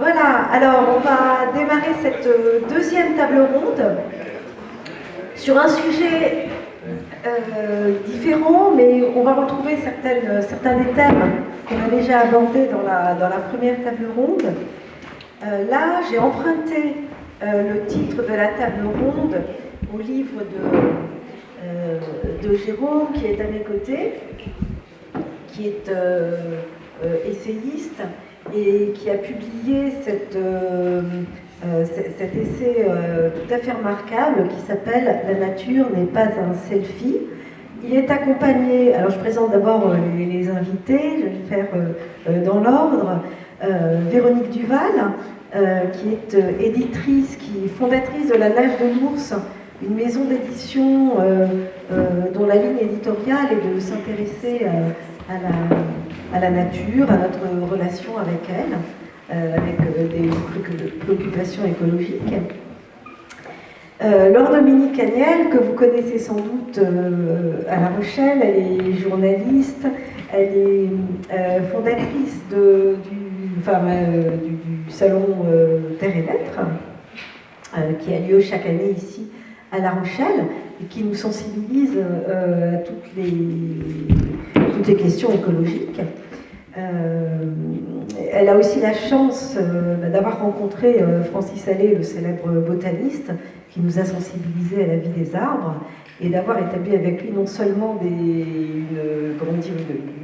Voilà, alors on va démarrer cette deuxième table ronde sur un sujet différent, mais on va retrouver certains des thèmes qu'on a déjà abordés dans la première table ronde. Là, j'ai emprunté le titre de la table ronde au livre de Jérôme, qui est à mes côtés, qui est essayiste et qui a publié cet essai tout à fait remarquable qui s'appelle « La nature n'est pas un selfie ». Il est accompagné, alors je présente d'abord les invités, je vais le faire dans l'ordre, Véronique Duval, qui est éditrice, qui est fondatrice de La Nage de l'Ours, une maison d'édition dont la ligne éditoriale est de s'intéresser à la nature, à notre relation avec elle, avec des préoccupations écologiques. Laure Dominique Agnel, que vous connaissez sans doute à La Rochelle, elle est journaliste, elle est fondatrice du salon Terre et Lettres, qui a lieu chaque année ici à La Rochelle et qui nous sensibilise à toutes les questions écologiques. Elle a aussi la chance d'avoir rencontré Francis Allais, le célèbre botaniste, qui nous a sensibilisés à la vie des arbres, et d'avoir établi avec lui non seulement une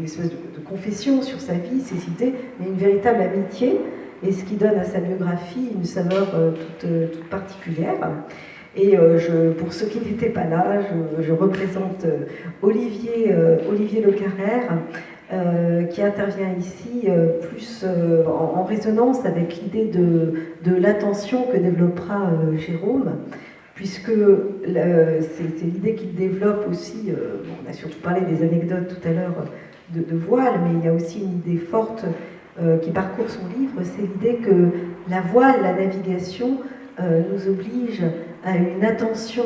espèce de confession sur sa vie, ses idées, mais une véritable amitié, et ce qui donne à sa biographie une saveur toute particulière. Et pour ceux qui n'étaient pas là, je représente Olivier Le Carrère, qui intervient ici plus en résonance avec l'idée de l'attention que développera Jérôme, puisque c'est l'idée qu'il développe aussi, on a surtout parlé des anecdotes tout à l'heure de voile, mais il y a aussi une idée forte qui parcourt son livre, c'est l'idée que la voile, la navigation, nous oblige à une attention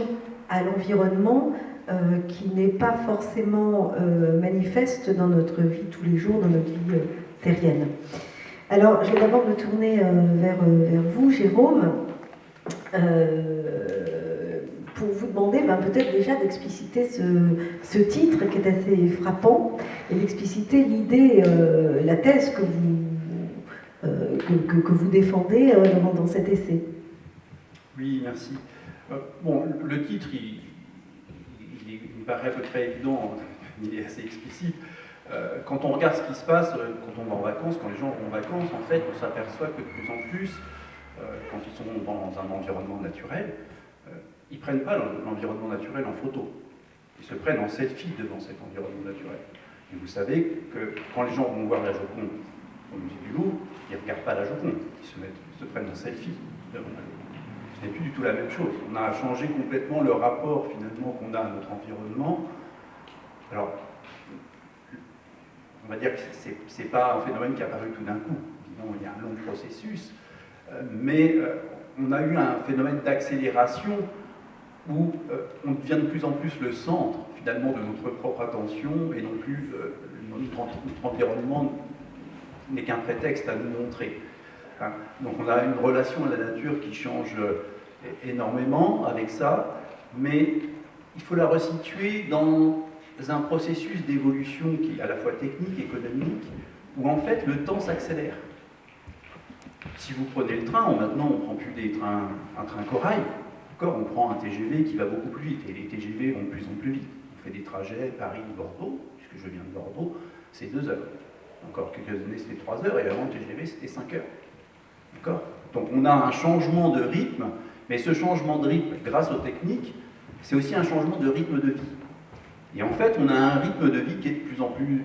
à l'environnement qui n'est pas forcément manifeste dans notre vie tous les jours, dans notre vie terrienne. Alors, je vais d'abord me tourner vers vous, Jérôme, pour vous demander peut-être déjà d'expliciter ce titre qui est assez frappant et d'expliciter l'idée, la thèse que vous défendez dans cet essai. Oui, merci. Bon, le titre, il me paraît à peu près évident, il est assez explicite. Quand on regarde ce qui se passe, quand on va en vacances, quand les gens vont en vacances, en fait, on s'aperçoit que de plus en plus, quand ils sont dans un environnement naturel, ils ne prennent pas l'environnement naturel en photo. Ils se prennent en selfie devant cet environnement naturel. Et vous savez que quand les gens vont voir la Joconde au musée du Louvre, ils ne regardent pas la Joconde, ils se prennent en selfie devant la Joconde. Ce n'est plus du tout la même chose. On a changé complètement le rapport finalement qu'on a à notre environnement. Alors, on va dire que ce n'est pas un phénomène qui est apparu tout d'un coup. Disons, il y a un long processus, mais on a eu un phénomène d'accélération où on devient de plus en plus le centre finalement de notre propre attention et non plus notre environnement n'est qu'un prétexte à nous montrer. Donc on a une relation à la nature qui change énormément avec ça, mais il faut la resituer dans un processus d'évolution qui est à la fois technique, économique, où en fait le temps s'accélère. Si vous prenez le train, maintenant on ne prend plus un train corail, on prend un TGV qui va beaucoup plus vite, et les TGV vont de plus en plus vite. On fait des trajets Paris-Bordeaux, puisque je viens de Bordeaux, c'est 2 heures. Encore quelques années c'était 3 heures, et avant le TGV c'était 5 heures. D'accord ? Donc on a un changement de rythme, mais ce changement de rythme, grâce aux techniques, c'est aussi un changement de rythme de vie. Et en fait, on a un rythme de vie qui est de plus en plus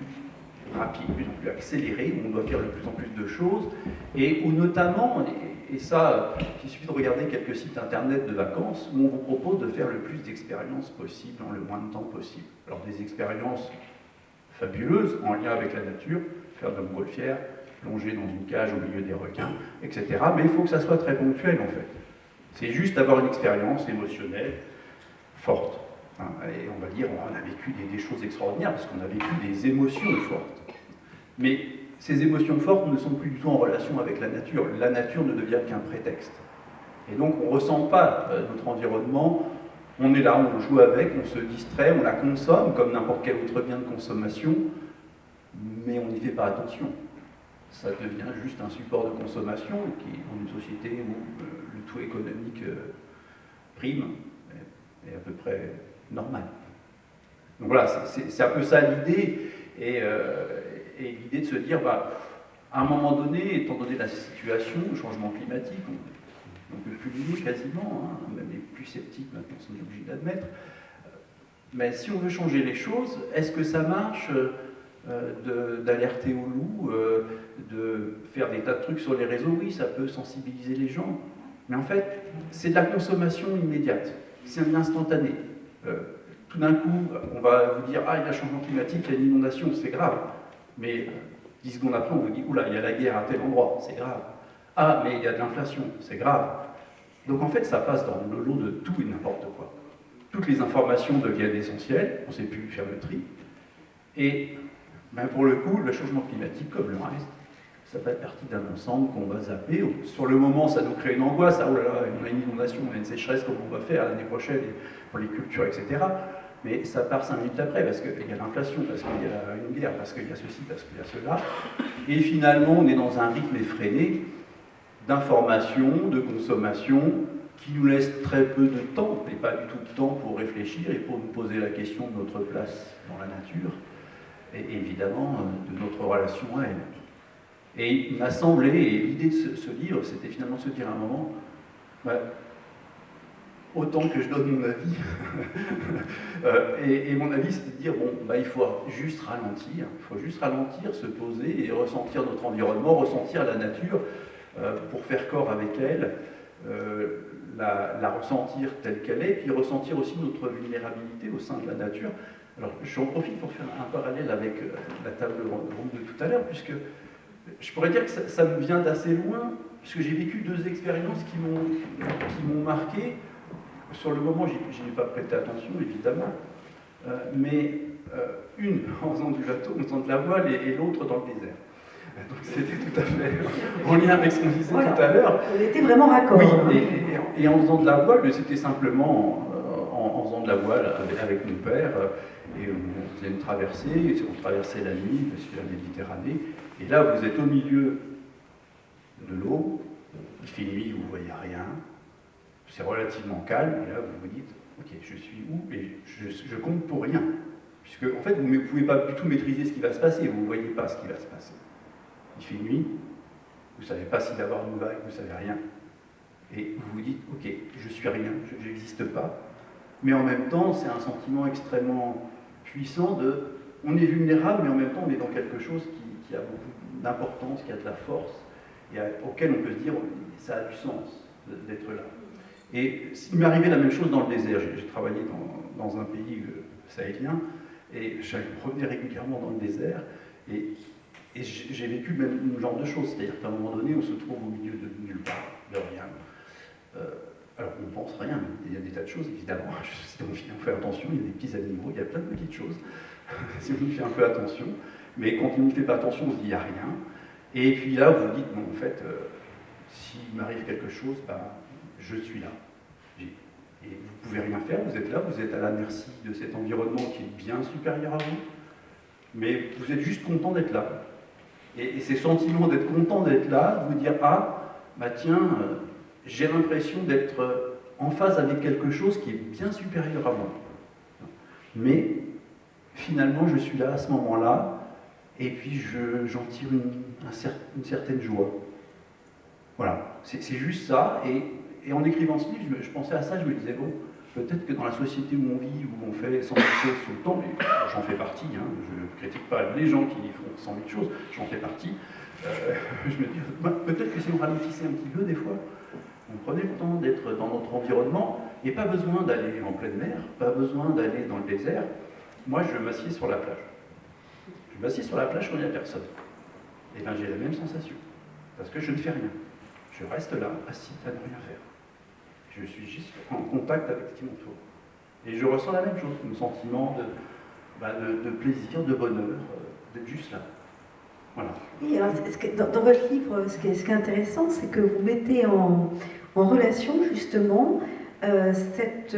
rapide, de plus en plus accéléré, où on doit faire de plus en plus de choses, et où notamment, et ça, il suffit de regarder quelques sites internet de vacances, où on vous propose de faire le plus d'expériences possibles en le moins de temps possible. Alors des expériences fabuleuses, en lien avec la nature, faire de la montgolfière, plonger dans une cage au milieu des requins, etc. Mais il faut que ça soit très ponctuel, en fait. C'est juste avoir une expérience émotionnelle forte. Et on va dire, on a vécu des choses extraordinaires, parce qu'on a vécu des émotions fortes. Mais ces émotions fortes ne sont plus du tout en relation avec la nature. La nature ne devient qu'un prétexte. Et donc on ne ressent pas notre environnement, on est là, on joue avec, on se distrait, on la consomme comme n'importe quel autre bien de consommation, mais on n'y fait pas attention. Ça devient juste un support de consommation qui, dans une société où le tout économique prime, est à peu près normal. Donc voilà, c'est un peu ça l'idée, et l'idée de se dire, bah, à un moment donné, étant donné la situation, le changement climatique, on ne peut plus le nier quasiment, hein, même les plus sceptiques maintenant sont obligés d'admettre, mais si on veut changer les choses, est-ce que ça marche d'alerter au loup, de faire des tas de trucs sur les réseaux? Oui, ça peut sensibiliser les gens, mais en fait, c'est de la consommation immédiate, c'est un instantané. Tout d'un coup, on va vous dire « Ah, il y a un changement climatique, il y a une inondation, c'est grave ». Mais 10 secondes après, on vous dit « Oula, il y a la guerre à tel endroit, c'est grave ». « Ah, mais il y a de l'inflation, c'est grave ». Donc en fait, ça passe dans le lot de tout et n'importe quoi. Toutes les informations deviennent essentielles, on ne sait plus faire le tri. Et ben pour le coup, le changement climatique, comme le reste, ça fait partie d'un ensemble qu'on va zapper. Sur le moment, ça nous crée une angoisse. Ah, oh là là, on a une inondation, on a une sécheresse, comment on va faire l'année prochaine pour les cultures, etc. Mais ça part 5 minutes après, parce qu'il y a l'inflation, parce qu'il y a une guerre, parce qu'il y a ceci, parce qu'il y a cela. Et finalement, on est dans un rythme effréné d'information, de consommation, qui nous laisse très peu de temps, et pas du tout de temps pour réfléchir et pour nous poser la question de notre place dans la nature, et évidemment de notre relation à elle. Et il m'a semblé, et l'idée de ce livre, c'était finalement de se dire à un moment, bah, autant que je donne mon avis, et mon avis c'était de dire, bon, bah, il faut juste ralentir, se poser et ressentir notre environnement, ressentir la nature, pour faire corps avec elle, la ressentir telle qu'elle est, puis ressentir aussi notre vulnérabilité au sein de la nature. Alors j'en profite pour faire un parallèle avec la table ronde de tout à l'heure, puisque je pourrais dire que ça me vient d'assez loin, puisque j'ai vécu 2 expériences qui m'ont marqué. Sur le moment, j'y ai pas prêté attention, évidemment, mais une en faisant du bateau, en faisant de la voile, et l'autre dans le désert. Donc c'était tout à fait en lien avec ce qu'on disait tout à l'heure. On était vraiment raccord. Oui, et en faisant de la voile, c'était simplement en faisant de la voile avec mon père, et on faisait une traversée, on traversait la nuit sur la Méditerranée, et là vous êtes au milieu de l'eau, il fait nuit, vous ne voyez rien, c'est relativement calme, et là vous vous dites, ok, je suis où? Et je compte pour rien, puisque en fait vous ne pouvez pas du tout maîtriser ce qui va se passer, vous ne voyez pas ce qui va se passer. Il fait nuit, vous ne savez pas s'il va y avoir une vague, vous ne savez rien. Et vous vous dites, ok, je suis rien, je n'existe pas. Mais en même temps, c'est un sentiment extrêmement puissant de, on est vulnérable, mais en même temps, on est dans quelque chose qui a beaucoup d'importance, qui a de la force, et auquel on peut se dire, ça a du sens d'être là. Et il m'est arrivé la même chose dans le désert. J'ai travaillé dans un pays sahélien, et je revenais régulièrement dans le désert, et j'ai vécu le même genre de choses, c'est-à-dire qu'à un moment donné, on se trouve au milieu de nulle part, de rien. Alors on ne pense rien, il y a des tas de choses, évidemment. Si on fait attention, il y a des petits animaux, il y a plein de petites choses, si on y fait un peu attention. Mais quand on n'y fait pas attention, on se dit, il n'y a rien. Et puis là, vous vous dites, bon, en fait, s'il m'arrive quelque chose, ben, je suis là. Et vous ne pouvez rien faire, vous êtes là, vous êtes à la merci de cet environnement qui est bien supérieur à vous, mais vous êtes juste content d'être là. Et ces sentiments d'être content d'être là, de vous dire, ah, bah tiens, j'ai l'impression d'être en phase avec quelque chose qui est bien supérieur à moi. Mais finalement, je suis là à ce moment-là, et puis j'en tire une certaine joie. Voilà, c'est juste ça. Et en écrivant ce livre, je pensais à ça, je me disais, bon, peut-être que dans la société où on vit, où on fait 100 000 choses tout le temps, et j'en fais partie, hein, je ne critique pas les gens qui font 100 000 choses, j'en fais partie, je me dis, bah, peut-être que si on ralentissait un petit peu des fois, on prenait le temps d'être dans notre environnement, et pas besoin d'aller en pleine mer, pas besoin d'aller dans le désert. Moi, je m'assieds sur la plage. Je m'assieds sur la plage quand il n'y a personne. Et bien, j'ai la même sensation, parce que je ne fais rien. Je reste là, assis, à ne rien faire. Je suis juste en contact avec ce qui m'entoure. Et je ressens la même chose, un sentiment de plaisir, de bonheur, d'être juste là. Voilà. Oui, alors, dans votre livre, ce qui est intéressant, c'est que vous mettez en relation justement cette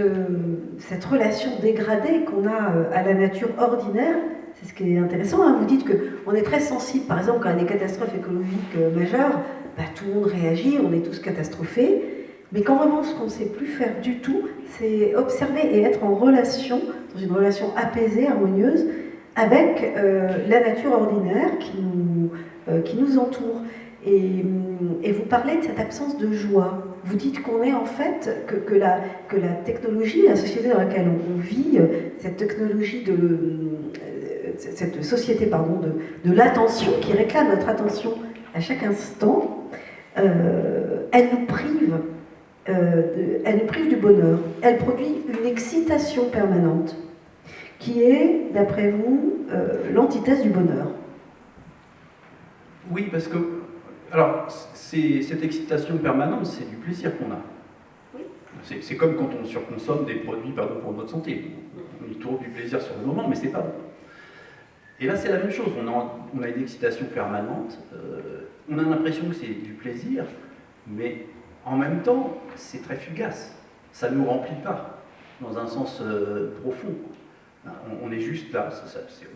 relation dégradée qu'on a à la nature ordinaire. C'est ce qui est intéressant, hein. Vous dites qu'on est très sensible, par exemple, quand il y a des catastrophes écologiques majeures, bah, tout le monde réagit, on est tous catastrophés. Mais qu'en revanche, ce qu'on ne sait plus faire du tout, c'est observer et être en relation, dans une relation apaisée, harmonieuse, avec la nature ordinaire qui nous entoure. Et vous parlez de cette absence de joie. Vous dites qu'on est en fait, que la technologie, la société dans laquelle on vit, cette technologie cette société pardon, de l'attention, qui réclame notre attention à chaque instant, elle nous prive du bonheur. Elle produit une excitation permanente, qui est, d'après vous, l'antithèse du bonheur. Oui, parce que, alors, cette excitation permanente, c'est du plaisir qu'on a. Oui. C'est comme quand on surconsomme des produits pour notre santé. On y trouve du plaisir sur le moment, mais c'est pas bon. Et là, c'est la même chose. On a une excitation permanente. On a l'impression que c'est du plaisir, mais en même temps, c'est très fugace. Ça ne nous remplit pas, dans un sens profond. On est juste là,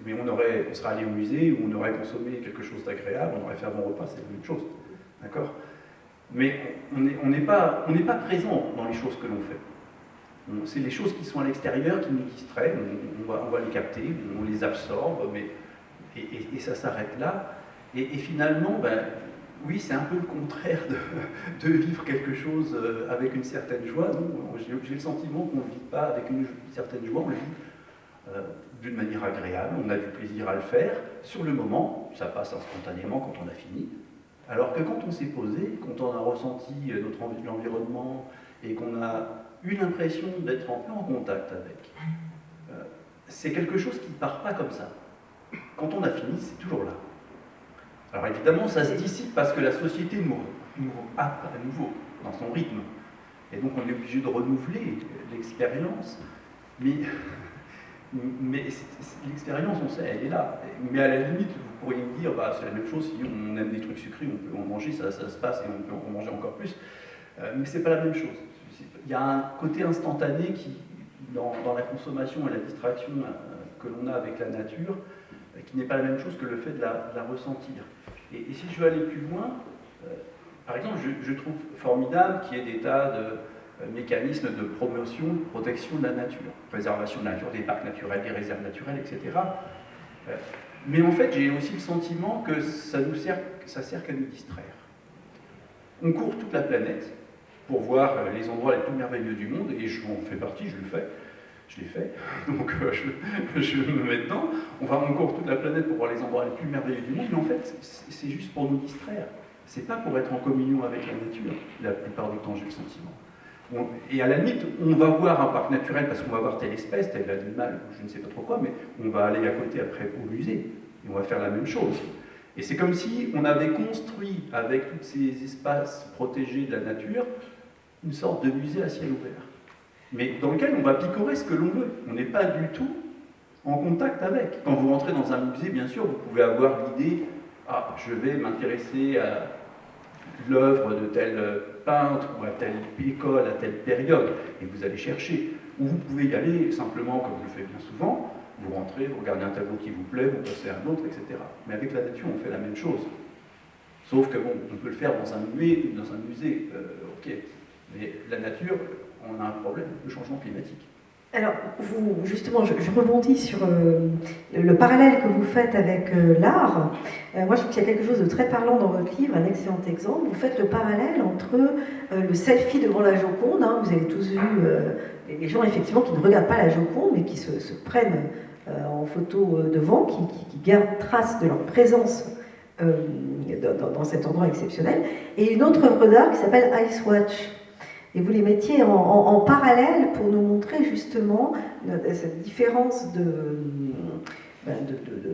mais on serait allé au musée, où on aurait consommé quelque chose d'agréable, on aurait fait un bon repas, c'est la même chose. D'accord ? Mais on n'est pas présent dans les choses que l'on fait. C'est les choses qui sont à l'extérieur qui nous distraient, on va les capter, on les absorbe, et ça s'arrête là. Et finalement, oui, c'est un peu le contraire de vivre quelque chose avec une certaine joie. J'ai le sentiment qu'on ne le vit pas avec une certaine joie, on le vit d'une manière agréable, on a du plaisir à le faire. Sur le moment, ça passe instantanément quand on a fini. Alors que quand on s'est posé, quand on a ressenti l'environnement et qu'on a eu l'impression d'être en plein contact avec, c'est quelque chose qui ne part pas comme ça. Quand on a fini, c'est toujours là. Alors évidemment, ça se dissipe parce que la société nous happe à nouveau dans son rythme. Et donc on est obligé de renouveler l'expérience. Mais l'expérience, on sait, elle est là. Mais à la limite, vous pourriez me dire, c'est la même chose, si on aime des trucs sucrés, on peut en manger, ça se passe et on peut en manger encore plus. Mais c'est pas la même chose. Il y a un côté instantané qui, dans la consommation et la distraction que l'on a avec la nature, qui n'est pas la même chose que le fait de la ressentir. Et si je veux aller plus loin, par exemple, je trouve formidable qu'il y ait des tas de mécanismes de promotion, de protection de la nature, préservation de la nature, des parcs naturels, des réserves naturelles, etc. Mais en fait, j'ai aussi le sentiment que ça sert qu'à nous distraire. On court toute la planète pour voir les endroits les plus merveilleux du monde, et j'en fais partie, je l'ai fait, donc je me mets dedans. On court toute la planète pour voir les endroits les plus merveilleux du monde, mais en fait, c'est juste pour nous distraire. C'est pas pour être en communion avec la nature, la plupart du temps, j'ai le sentiment. Et à la limite, on va voir un parc naturel parce qu'on va voir telle espèce, tel animal, je ne sais pas trop quoi, mais on va aller à côté après au musée, et on va faire la même chose. Et c'est comme si on avait construit, avec tous ces espaces protégés de la nature, une sorte de musée à ciel ouvert. Mais dans lequel on va picorer ce que l'on veut. On n'est pas du tout en contact avec. Quand vous rentrez dans un musée, bien sûr, vous pouvez avoir l'idée « Ah, je vais m'intéresser à l'œuvre de tel peintre ou à telle école, à telle période », et vous allez chercher. Ou vous pouvez y aller simplement, comme je le fais bien souvent, vous rentrez, vous regardez un tableau qui vous plaît, vous passez à un autre, etc. Mais avec la nature, on fait la même chose. Sauf que, on peut le faire dans un musée, ok. Mais la nature, on a un problème de changement climatique. Alors, justement, je rebondis sur le parallèle que vous faites avec l'art. Moi, je trouve qu'il y a quelque chose de très parlant dans votre livre, un excellent exemple. Vous faites le parallèle entre le selfie devant la Joconde. Hein, vous avez tous vu les gens, effectivement, qui ne regardent pas la Joconde, mais qui se prennent en photo devant, qui gardent trace de leur présence dans cet endroit exceptionnel. Et une autre œuvre d'art qui s'appelle Ice Watch. Et vous les mettiez en parallèle pour nous montrer justement cette différence de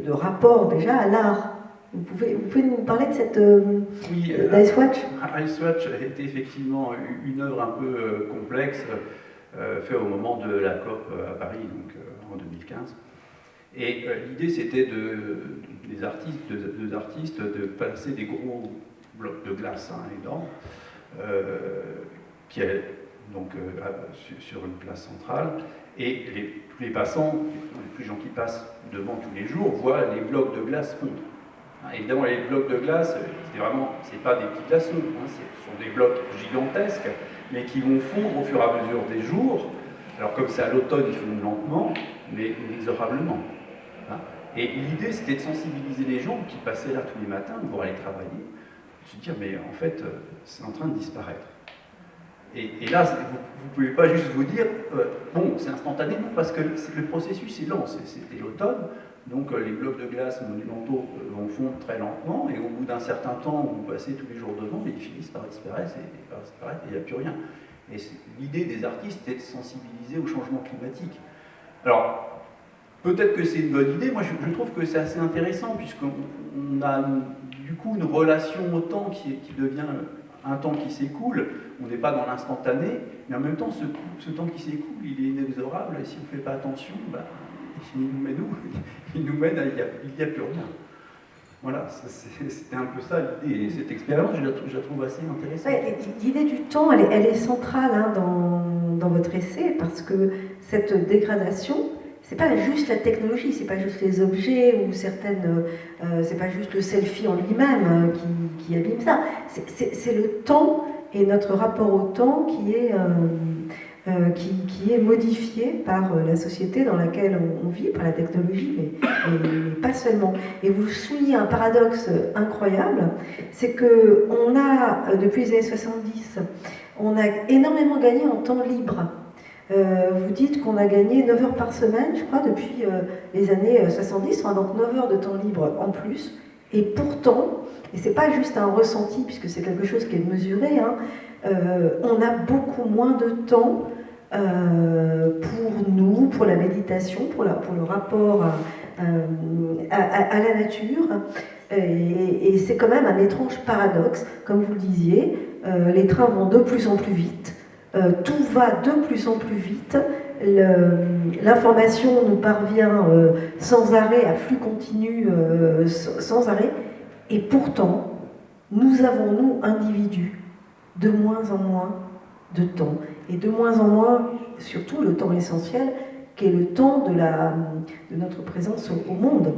rapport déjà à l'art. Vous pouvez nous parler de cette d'Ice Watch ? Ice Watch a été effectivement une œuvre un peu complexe, faite au moment de la COP à Paris, donc en 2015. Et l'idée, c'était deux artistes, de placer des gros blocs de glace énormes, qui est donc sur une place centrale, et tous les passants, les gens qui passent devant tous les jours, voient les blocs de glace fondre. Évidemment, les blocs de glace, c'est pas des petits glaçons, ce sont des blocs gigantesques, mais qui vont fondre au fur et à mesure des jours. Alors comme c'est à l'automne, ils fondent lentement, mais inexorablement. Et l'idée, c'était de sensibiliser les gens qui passaient là tous les matins pour aller travailler, se dire, mais en fait, c'est en train de disparaître. Et là, vous ne pouvez pas juste vous dire, bon, c'est instantané, non, parce que le processus est lent, c'était l'automne, donc les blocs de glace monumentaux vont fondre très lentement, et au bout d'un certain temps, vous passez tous les jours devant, mais ils finissent par disparaître, et il n'y a plus rien. Et l'idée des artistes est de sensibiliser au changement climatique. Alors, peut-être que c'est une bonne idée, moi je trouve que c'est assez intéressant, puisqu'on a du coup une relation au temps qui devient un temps qui s'écoule, on n'est pas dans l'instantané, mais en même temps ce temps qui s'écoule, il est inexorable, et si on ne fait pas attention, il nous mène où? Il nous mène à il n'y a plus rien. Voilà, c'était un peu ça l'idée, et cette expérience, je la trouve assez intéressante. Ouais, l'idée du temps, elle est centrale dans votre essai, parce que cette dégradation, c'est pas juste la technologie, c'est pas juste les objets ou certaines, c'est pas juste le selfie en lui-même qui abîme ça. C'est le temps et notre rapport au temps qui est modifié par la société dans laquelle on vit, par la technologie, mais pas seulement. Et vous soulignez un paradoxe incroyable, c'est que on a, depuis les années 70, on a énormément gagné en temps libre. Vous dites qu'on a gagné 9 heures par semaine, je crois, depuis les années 70, donc 9 heures de temps libre en plus. Et pourtant, et c'est pas juste un ressenti, puisque c'est quelque chose qui est mesuré, on a beaucoup moins de temps pour nous, pour la méditation, pour le rapport à la nature. Et c'est quand même un étrange paradoxe, comme vous le disiez, les trains vont de plus en plus vite. Tout va de plus en plus vite, l'information nous parvient sans arrêt, à flux continu, sans arrêt, et pourtant, nous avons, nous, individus, de moins en moins de temps, et de moins en moins, surtout le temps essentiel, qui est le temps de notre présence au monde.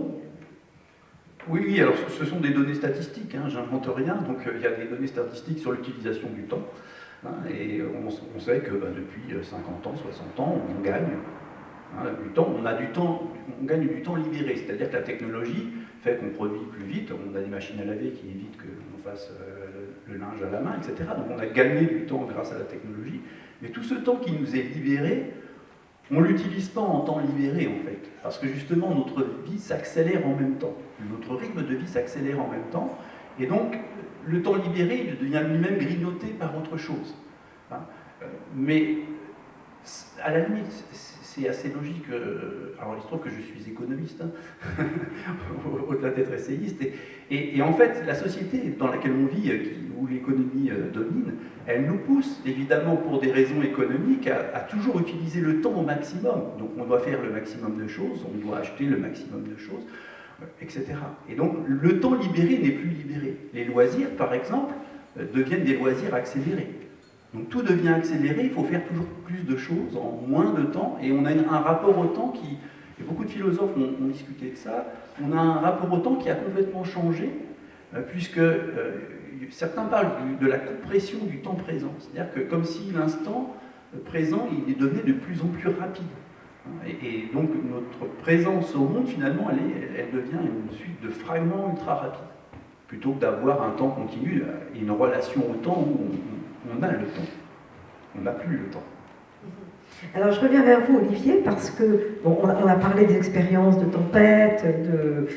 Oui, alors ce sont des données statistiques, j'invente rien, donc il y a des données statistiques sur l'utilisation du temps. Et on sait que depuis 50 ans, 60 ans, on gagne du temps, on gagne du temps libéré, c'est-à-dire que la technologie fait qu'on produit plus vite, on a des machines à laver qui évitent qu'on fasse le linge à la main, etc. Donc on a gagné du temps grâce à la technologie, mais tout ce temps qui nous est libéré, on ne l'utilise pas en temps libéré en fait, parce que justement notre vie s'accélère en même temps, notre rythme de vie s'accélère en même temps, et donc le temps libéré, il devient lui-même grignoté par autre chose. Mais à la limite, c'est assez logique. Alors il se trouve que je suis économiste, au-delà d'être essayiste. Et en fait, la société dans laquelle on vit, où l'économie domine, elle nous pousse, évidemment pour des raisons économiques, à toujours utiliser le temps au maximum. Donc on doit faire le maximum de choses, on doit acheter le maximum de choses, etc. Et donc le temps libéré n'est plus libéré. Les loisirs, par exemple, deviennent des loisirs accélérés. Donc tout devient accéléré, il faut faire toujours plus de choses en moins de temps, et on a un rapport au temps qui, et beaucoup de philosophes ont discuté de ça, on a un rapport au temps qui a complètement changé, puisque certains parlent de la compression du temps présent, c'est-à-dire que comme si l'instant présent, il devenait de plus en plus rapide. Et donc notre présence au monde, finalement, elle devient une suite de fragments ultra rapides, plutôt que d'avoir un temps continu et une relation au temps où on a le temps. On n'a plus le temps. Alors je reviens vers vous, Olivier, parce que on a parlé des expériences de tempête, de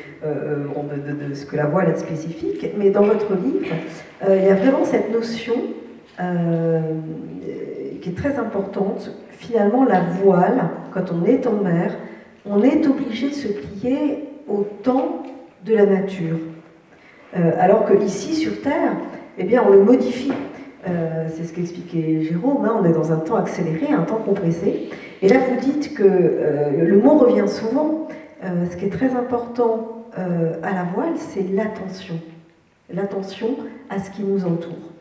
ce que la voile est spécifique, mais dans votre livre, il y a vraiment cette notion qui est très importante. Finalement, la voile, quand on est en mer, on est obligé de se plier au temps de la nature. Alors qu'ici, sur Terre, eh bien, on le modifie. C'est ce qu'expliquait Jérôme, on est dans un temps accéléré, un temps compressé. Et là, vous dites que le mot revient souvent, ce qui est très important à la voile, c'est l'attention. L'attention à ce qui nous entoure.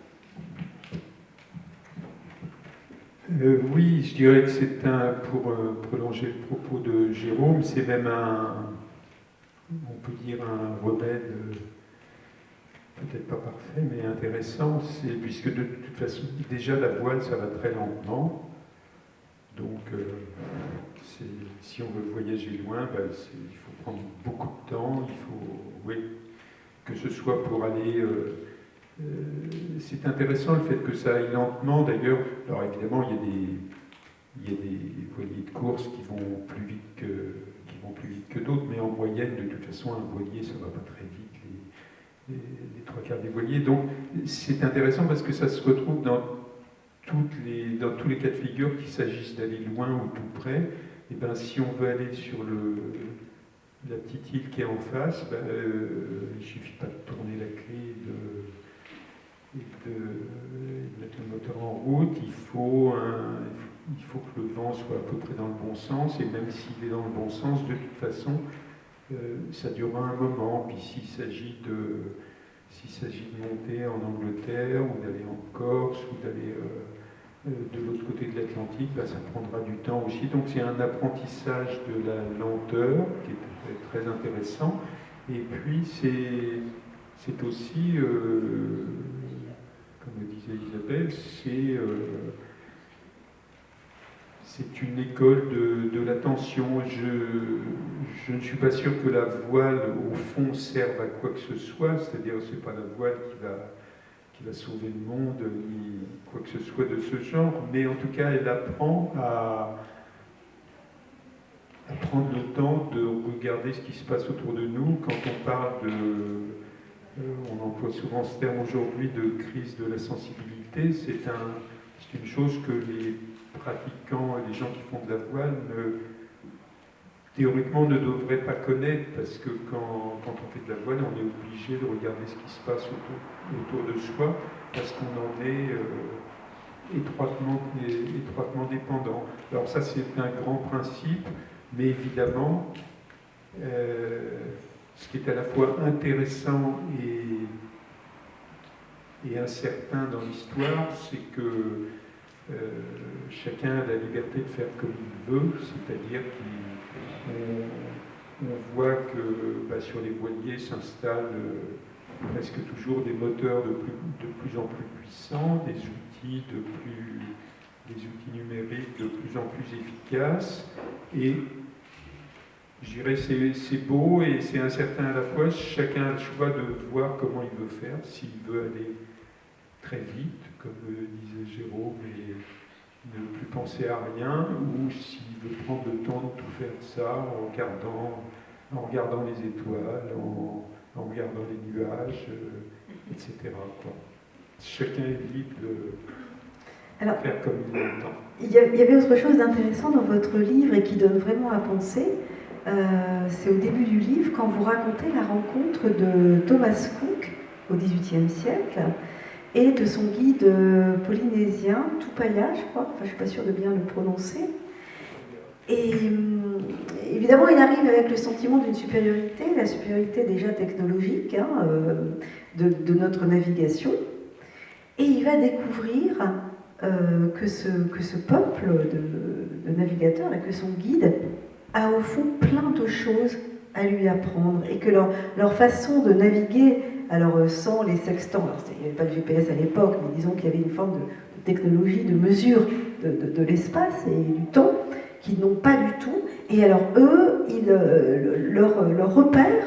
Oui, je dirais que c'est pour prolonger le propos de Jérôme, c'est même on peut dire un remède, peut-être pas parfait, mais intéressant, puisque de toute façon, déjà la voile, ça va très lentement, donc si on veut voyager loin, il faut prendre beaucoup de temps, il faut, oui, que ce soit pour aller... c'est intéressant le fait que ça aille lentement, d'ailleurs. Alors évidemment, il y a des voiliers de course qui vont plus vite que d'autres, mais en moyenne, de toute façon, un voilier, ça ne va pas très vite, les trois quarts des voiliers. Donc c'est intéressant parce que ça se retrouve dans tous les cas de figure, qu'il s'agisse d'aller loin ou tout près. Et ben, si on veut aller sur la petite île qui est en face, il ne suffit pas de tourner la clé et de mettre le moteur en route. Il faut que le vent soit à peu près dans le bon sens, et même s'il est dans le bon sens, de toute façon, ça durera un moment. Puis s'il s'agit de monter en Angleterre, ou d'aller en Corse, ou d'aller de l'autre côté de l'Atlantique, ça prendra du temps aussi. Donc c'est un apprentissage de la lenteur qui est très intéressant. Et puis c'est aussi, comme le disait Isabelle, c'est une école de l'attention. Je ne suis pas sûr que la voile, au fond, serve à quoi que ce soit, c'est-à-dire que ce n'est pas la voile qui va sauver le monde, ni quoi que ce soit de ce genre, mais en tout cas, elle apprend à prendre le temps de regarder ce qui se passe autour de nous. Quand on parle on emploie souvent ce terme aujourd'hui de crise de la sensibilité, c'est une chose que les pratiquants et les gens qui font de la voile théoriquement ne devraient pas connaître, parce que quand on fait de la voile, on est obligé de regarder ce qui se passe autour de soi, parce qu'on en est étroitement dépendant. Alors ça, c'est un grand principe, mais évidemment, ce qui est à la fois intéressant et incertain dans l'histoire, c'est que chacun a la liberté de faire comme il veut, c'est-à-dire qu'on voit que sur les voiliers s'installent presque toujours des moteurs de plus en plus puissants, des outils numériques de plus en plus efficaces, et je dirais c'est beau et c'est incertain à la fois. Chacun a le choix de voir comment il veut faire, s'il veut aller très vite, comme disait Jérôme, et ne plus penser à rien, ou s'il veut prendre le temps de tout faire ça en regardant les étoiles, en regardant les nuages, etc. quoi. Chacun est libre de faire comme il l'entend. Il y avait autre chose d'intéressant dans votre livre et qui donne vraiment à penser. C'est au début du livre, quand vous racontez la rencontre de Thomas Cook au XVIIIe siècle et de son guide polynésien, Tupaya, je crois, je ne suis pas sûre de bien le prononcer. Et évidemment, il arrive avec le sentiment d'une supériorité, la supériorité déjà technologique de notre navigation, et il va découvrir que ce peuple de navigateurs et que son guide a au fond plein de choses à lui apprendre, et que leur façon de naviguer, alors sans les sextants, alors il n'y avait pas de GPS à l'époque, mais disons qu'il y avait une forme de technologie de mesure de l'espace et du temps qu'ils n'ont pas du tout. Et alors eux, leur repère,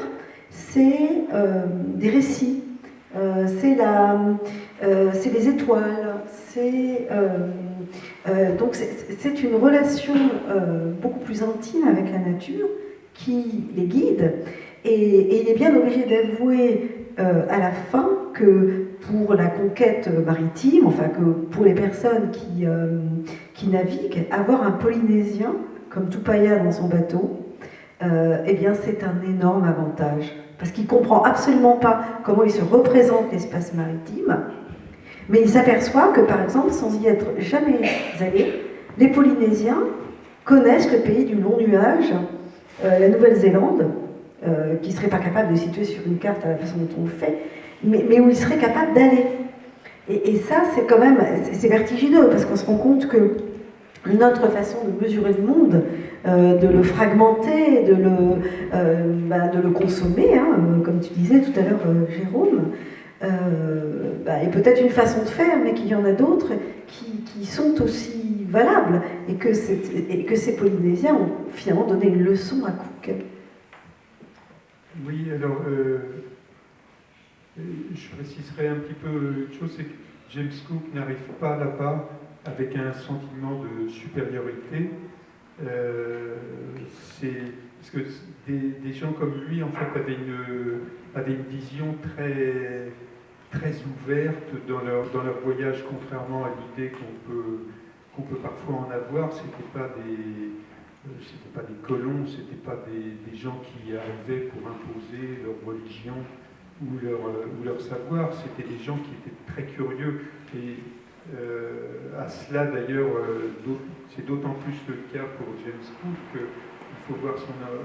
c'est des récits, c'est les étoiles, donc c'est une relation beaucoup plus intime avec la nature qui les guide, et il est bien obligé d'avouer à la fin que pour la conquête maritime, enfin que pour les personnes qui naviguent, avoir un Polynésien comme Tupaya dans son bateau, eh bien c'est un énorme avantage, parce qu'il ne comprend absolument pas comment il se représente l'espace maritime, mais il s'aperçoit que, par exemple, sans y être jamais allé, les Polynésiens connaissent le pays du long nuage la Nouvelle-Zélande, qui ne serait pas capable de situer sur une carte à la façon dont on le fait, mais où il serait capable d'aller. Et ça, c'est quand même, c'est vertigineux, parce qu'on se rend compte que notre façon de mesurer le monde, de le fragmenter, de le consommer, hein, comme tu disais tout à l'heure, Jérôme, est peut-être une façon de faire, mais qu'il y en a d'autres qui sont aussi valables, et que ces Polynésiens ont finalement donné une leçon à Cook. Oui, alors, je préciserai un petit peu une chose, c'est que James Cook n'arrive pas là-bas avec un sentiment de supériorité. Parce que des gens comme lui, en fait, avaient une vision très, très ouverte dans leur voyage, contrairement à l'idée qu'on peut parfois en avoir. C'était pas des colons, c'était pas des gens qui arrivaient pour imposer leur religion ou leur savoir, c'était des gens qui étaient très curieux. Et à cela, d'ailleurs, c'est d'autant plus le cas pour James Cook qu'il faut voir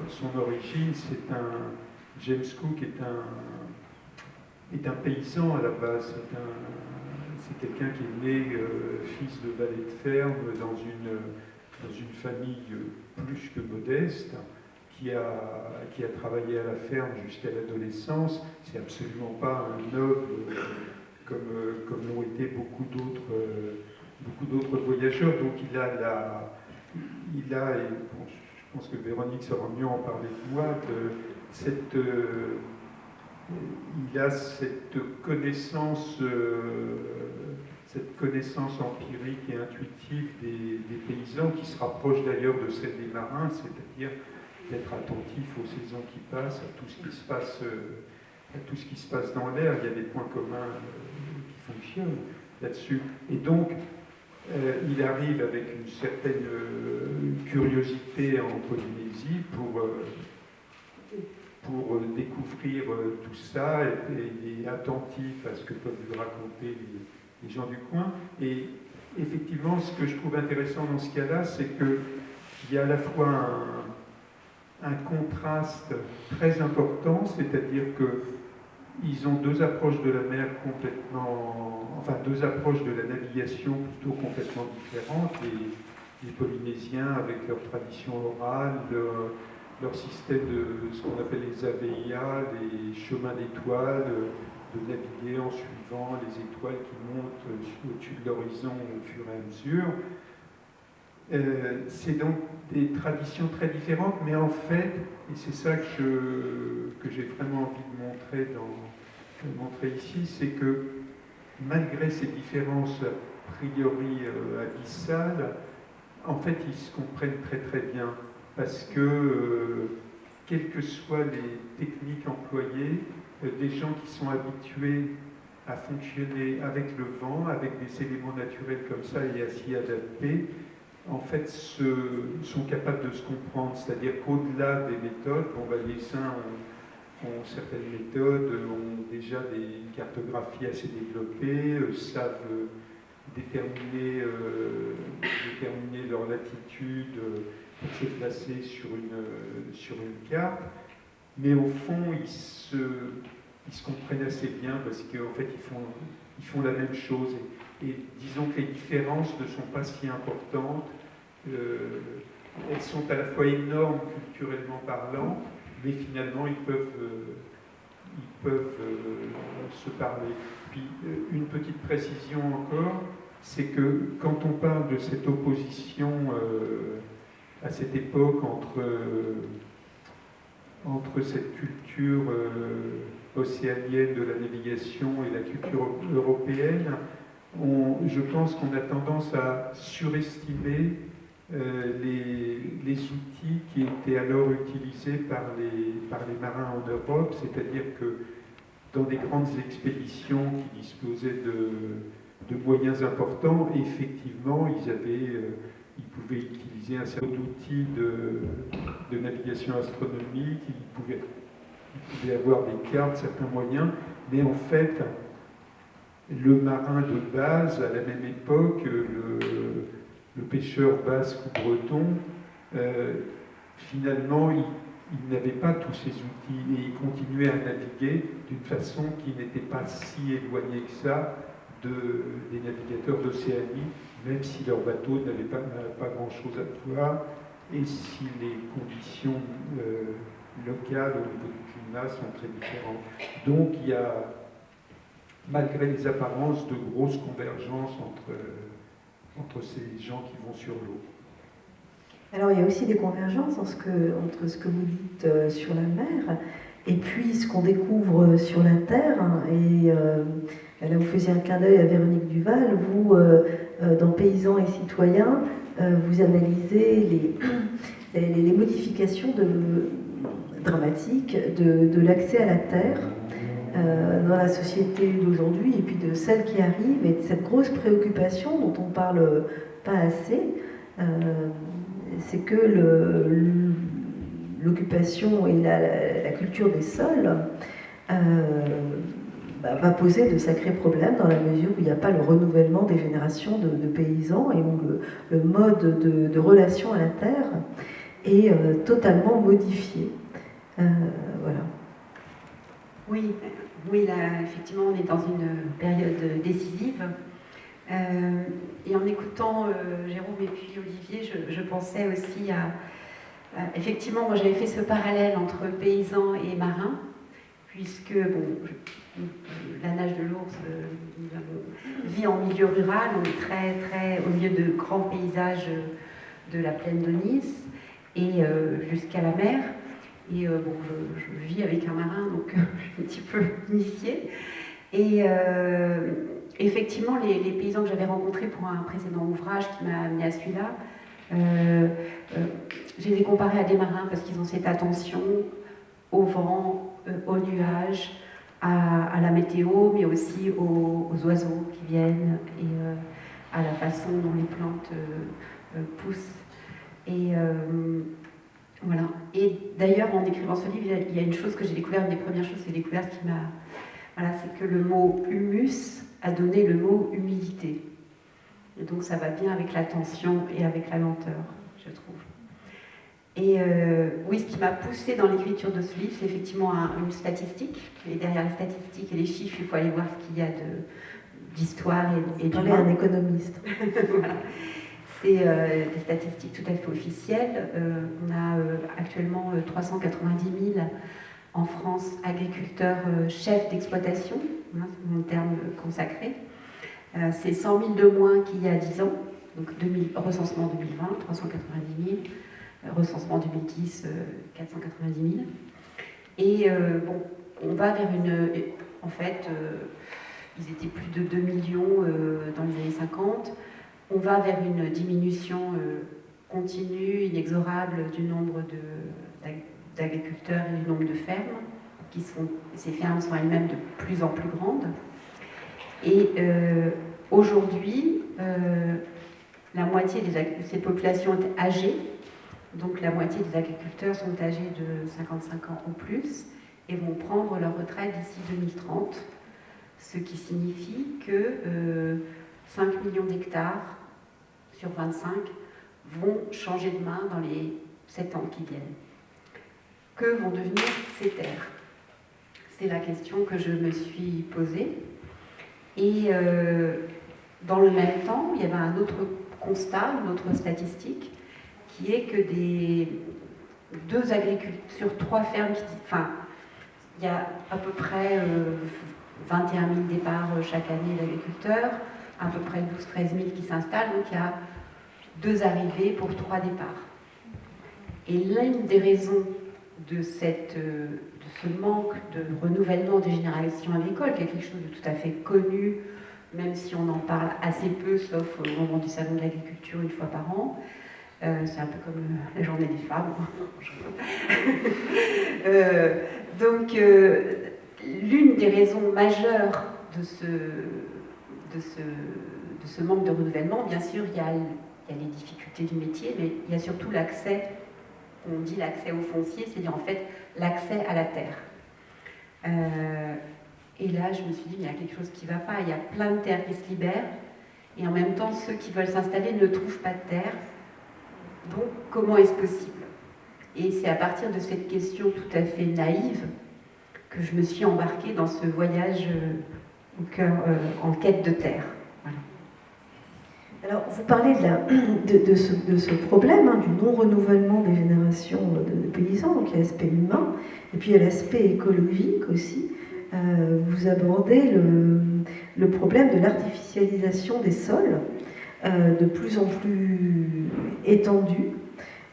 son origine. James Cook est un paysan à la base. C'est quelqu'un qui est né fils de valet de ferme dans une famille plus que modeste, qui a travaillé à la ferme jusqu'à l'adolescence. C'est absolument pas un noble comme l'ont été beaucoup d'autres voyageurs. Donc il a et bon, je pense que Véronique saura mieux en parler que moi, il a cette connaissance empirique et intuitive des paysans, qui se rapproche d'ailleurs de celle des marins, c'est-à-dire d'être attentif aux saisons qui passent, à tout ce qui se passe dans l'air. Il y a des points communs qui fonctionnent là-dessus. Et donc, il arrive avec une certaine curiosité en Polynésie pour découvrir tout ça, et il est attentif à ce que peuvent lui raconter les gens du coin. Et effectivement, ce que je trouve intéressant dans ce cas-là, c'est qu'il y a à la fois un contraste très important, c'est-à-dire qu'ils ont deux approches de la mer deux approches de la navigation plutôt complètement différentes. Les Polynésiens, avec leur tradition orale, leur système de ce qu'on appelle les AVIA, les chemins d'étoiles, de naviguer en suivant les étoiles qui montent au-dessus de l'horizon au fur et à mesure. C'est donc des traditions très différentes, mais en fait, et c'est ça que j'ai vraiment envie de montrer ici, c'est que malgré ces différences a priori abyssales, en fait, ils se comprennent très très bien, parce que quelles que soient les techniques employées, des gens qui sont habitués à fonctionner avec le vent, avec des éléments naturels comme ça et à s'y adapter, en fait, sont capables de se comprendre. C'est-à-dire qu'au-delà des méthodes, les saints ont certaines méthodes, ont déjà des cartographies assez développées, savent déterminer leur latitude pour se placer sur une carte. Mais au fond, ils se comprennent assez bien, parce qu'en fait, ils font la même chose. Et disons que les différences ne sont pas si importantes. Elles sont à la fois énormes culturellement parlant, mais finalement ils peuvent se parler. Puis une petite précision encore, c'est que quand on parle de cette opposition à cette époque entre cette culture océanienne de la navigation et la culture européenne, je pense qu'on a tendance à surestimer les outils qui étaient alors utilisés par les marins en Europe, c'est-à-dire que dans des grandes expéditions qui disposaient de moyens importants, effectivement, ils pouvaient utiliser un certain nombre d'outils de navigation astronomique, ils pouvaient avoir des cartes, certains moyens, mais en fait, le marin de base, à la même époque, le pêcheur basque ou breton, finalement, ils n'avaient pas tous ces outils et ils continuaient à naviguer d'une façon qui n'était pas si éloignée que ça des navigateurs d'Océanie, même si leur bateau n'avait pas grand-chose à voir et si les conditions locales au niveau du climat sont très différentes. Donc il y a, malgré les apparences, de grosses convergences entre ces gens qui vont sur l'eau. Alors il y a aussi des convergences entre ce que vous dites sur la mer et puis ce qu'on découvre sur la terre. Et là vous faisiez un clin d'œil à Véronique Duval, vous, dans Paysans et Citoyens, vous analysez les modifications dramatiques de l'accès à la terre dans la société d'aujourd'hui et puis de celle qui arrive, et de cette grosse préoccupation dont on ne parle pas assez, c'est que l'occupation et la culture des sols va poser de sacrés problèmes dans la mesure où il n'y a pas le renouvellement des générations de paysans et où le mode de relation à la terre est totalement modifié. Voilà. Oui, là, effectivement, on est dans une période décisive. Et en écoutant Jérôme et puis Olivier, je pensais aussi effectivement, moi j'avais fait ce parallèle entre paysans et marins, puisque la nage de l'ours vit en milieu rural, on est très, très au milieu de grands paysages de la plaine de Nice et jusqu'à la mer. Et je vis avec un marin, donc je suis un petit peu initiée. Et effectivement, les paysans que j'avais rencontrés pour un précédent ouvrage qui m'a amené à celui-là, je les ai comparés à des marins parce qu'ils ont cette attention au vent, aux nuages, à la météo, mais aussi aux oiseaux qui viennent et à la façon dont les plantes poussent. Et voilà. Et d'ailleurs, en écrivant ce livre, il y a une chose que j'ai découverte, une des premières choses que j'ai découvertes qui m'a... Voilà, c'est que le mot humus a donné le mot humilité. Et donc ça va bien avec la tension et avec la lenteur, je trouve. Et oui, ce qui m'a poussée dans l'écriture de ce livre, c'est effectivement une statistique. Et derrière les statistiques et les chiffres, il faut aller voir ce qu'il y a d'histoire et Parler à un économiste. Voilà. C'est des statistiques tout à fait officielles. On a actuellement 390 000 en France agriculteurs chefs d'exploitation, hein, c'est mon terme consacré. C'est 100 000 de moins qu'il y a 10 ans, donc recensement 2020, 390 000, recensement 2010, 490 000. Et on va vers en fait, ils étaient plus de 2 millions dans les années 50. On va vers une diminution continue, inexorable du nombre d'agriculteurs et du nombre de fermes. Ces fermes sont elles-mêmes de plus en plus grandes. Et aujourd'hui, la moitié de ces populations est âgée, donc la moitié des agriculteurs sont âgés de 55 ans ou plus et vont prendre leur retraite d'ici 2030, ce qui signifie que 5 millions d'hectares sur 25 vont changer de main dans les 7 ans qui viennent. Que vont devenir ces terres? C'est la question que je me suis posée. Et dans le même temps, il y avait un autre constat, une autre statistique, qui est que 2 agriculteurs sur 3 fermes, il y a à peu près 21 000 départs chaque année d'agriculteurs, à peu près 12-13 000 qui s'installent, donc il y a 2 arrivées pour 3 départs. Et l'une des raisons de ce manque de renouvellement des générations agricoles, qui est quelque chose de tout à fait connu, même si on en parle assez peu, sauf au moment du salon de l'agriculture une fois par an. C'est un peu comme la journée des femmes. Donc, l'une des raisons majeures de ce manque de renouvellement, bien sûr, il y a les difficultés du métier, mais il y a surtout l'accès, on dit l'accès au foncier, c'est-à-dire en fait l'accès à la terre. Et là, je me suis dit, il y a quelque chose qui ne va pas, il y a plein de terres qui se libèrent, et en même temps, ceux qui veulent s'installer ne trouvent pas de terre. Donc, comment est-ce possible? Et c'est à partir de cette question tout à fait naïve que je me suis embarquée dans ce voyage au cœur, en quête de terre. Voilà. Alors, vous parlez de ce problème du non-renouvellement des générations de paysans, donc il y a l'aspect humain, et puis il y a l'aspect écologique aussi. Vous abordez le problème de l'artificialisation des sols, de plus en plus étendue.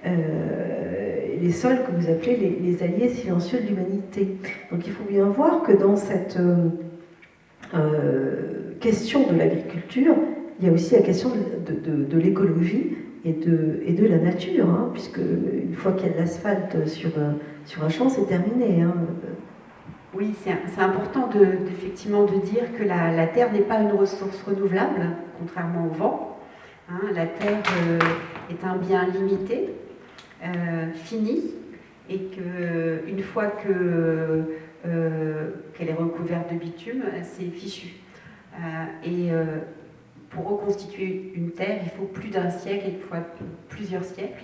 Les sols que vous appelez les alliés silencieux de l'humanité. Donc il faut bien voir que dans cette question de l'agriculture, il y a aussi la question de l'écologie et de la nature, puisque une fois qu'il y a de l'asphalte sur un champ, c'est terminé. Oui, c'est important effectivement de dire que la terre n'est pas une ressource renouvelable, contrairement au vent. La terre est un bien limité, fini, et qu'une fois qu'elle est recouverte de bitume, c'est fichu. Pour reconstituer une terre, il faut plus d'un siècle, et il faut plusieurs siècles.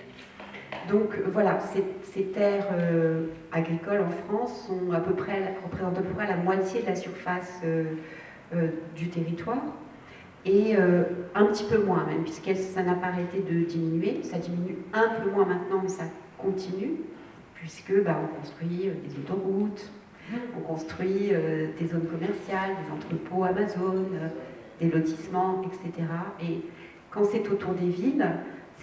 Donc voilà, ces terres agricoles en France représentent à peu près la moitié de la surface du territoire, et un petit peu moins même, puisque ça n'a pas arrêté de diminuer. Ça diminue un peu moins maintenant, mais ça continue, puisque on construit des autoroutes, on construit des zones commerciales, des entrepôts Amazon, des lotissements, etc. Et quand c'est autour des villes,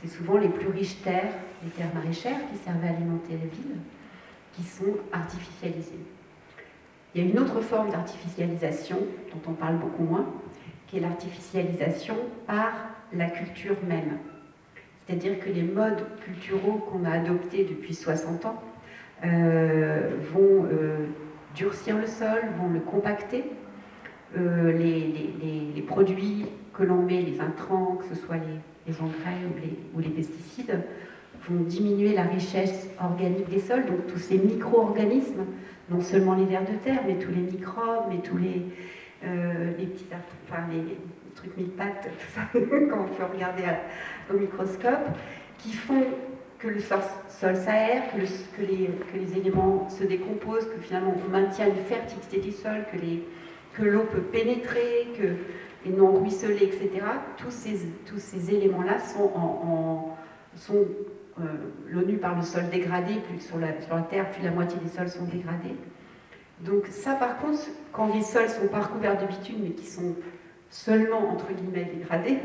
c'est souvent les plus riches terres, les terres maraîchères qui servent à alimenter les villes, qui sont artificialisées. Il y a une autre forme d'artificialisation, dont on parle beaucoup moins, qui est l'artificialisation par la culture même. C'est-à-dire que les modes culturaux qu'on a adoptés depuis 60 ans vont durcir le sol, vont le compacter. Les produits que l'on met, les intrants, que ce soit les engrais ou les pesticides, vont diminuer la richesse organique des sols, donc tous ces micro-organismes, non seulement les vers de terre, mais tous les microbes, mais tous les petits trucs mille-pattes, tout ça, quand on peut regarder au microscope, qui font que le sol s'aère, que les éléments se décomposent, que finalement on maintient une fertilité du sol, que l'eau peut pénétrer, que les non ruisselés, etc. Tous ces éléments-là sont l'ONU parle de sol dégradé, plus sur la Terre, plus de la moitié des sols sont dégradés. Donc ça, par contre, quand les sols sont pas recouverts de bitume, mais qui sont seulement, entre guillemets, dégradés,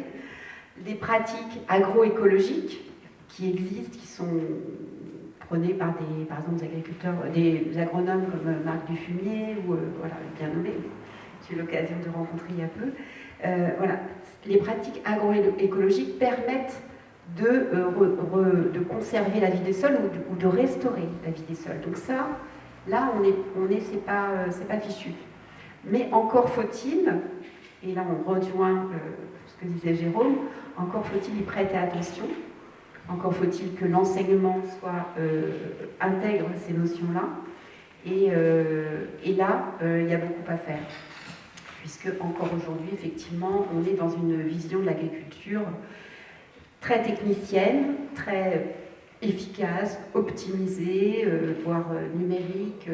les pratiques agroécologiques qui existent, qui sont prônées par exemple, des agriculteurs, des agronomes comme Marc Dufumier, ou voilà, bien nommé, j'ai eu l'occasion de rencontrer il y a peu. Voilà. Les pratiques agroécologiques permettent de conserver la vie des sols ou de restaurer la vie des sols. Donc ça, là, c'est pas fichu. Mais encore faut-il, et là on rejoint ce que disait Jérôme, encore faut-il y prêter attention, encore faut-il que l'enseignement intègre ces notions-là, et là, il y a beaucoup à faire. Puisque encore aujourd'hui, effectivement, on est dans une vision de l'agriculture très technicienne, très efficace, optimisée, voire numérique,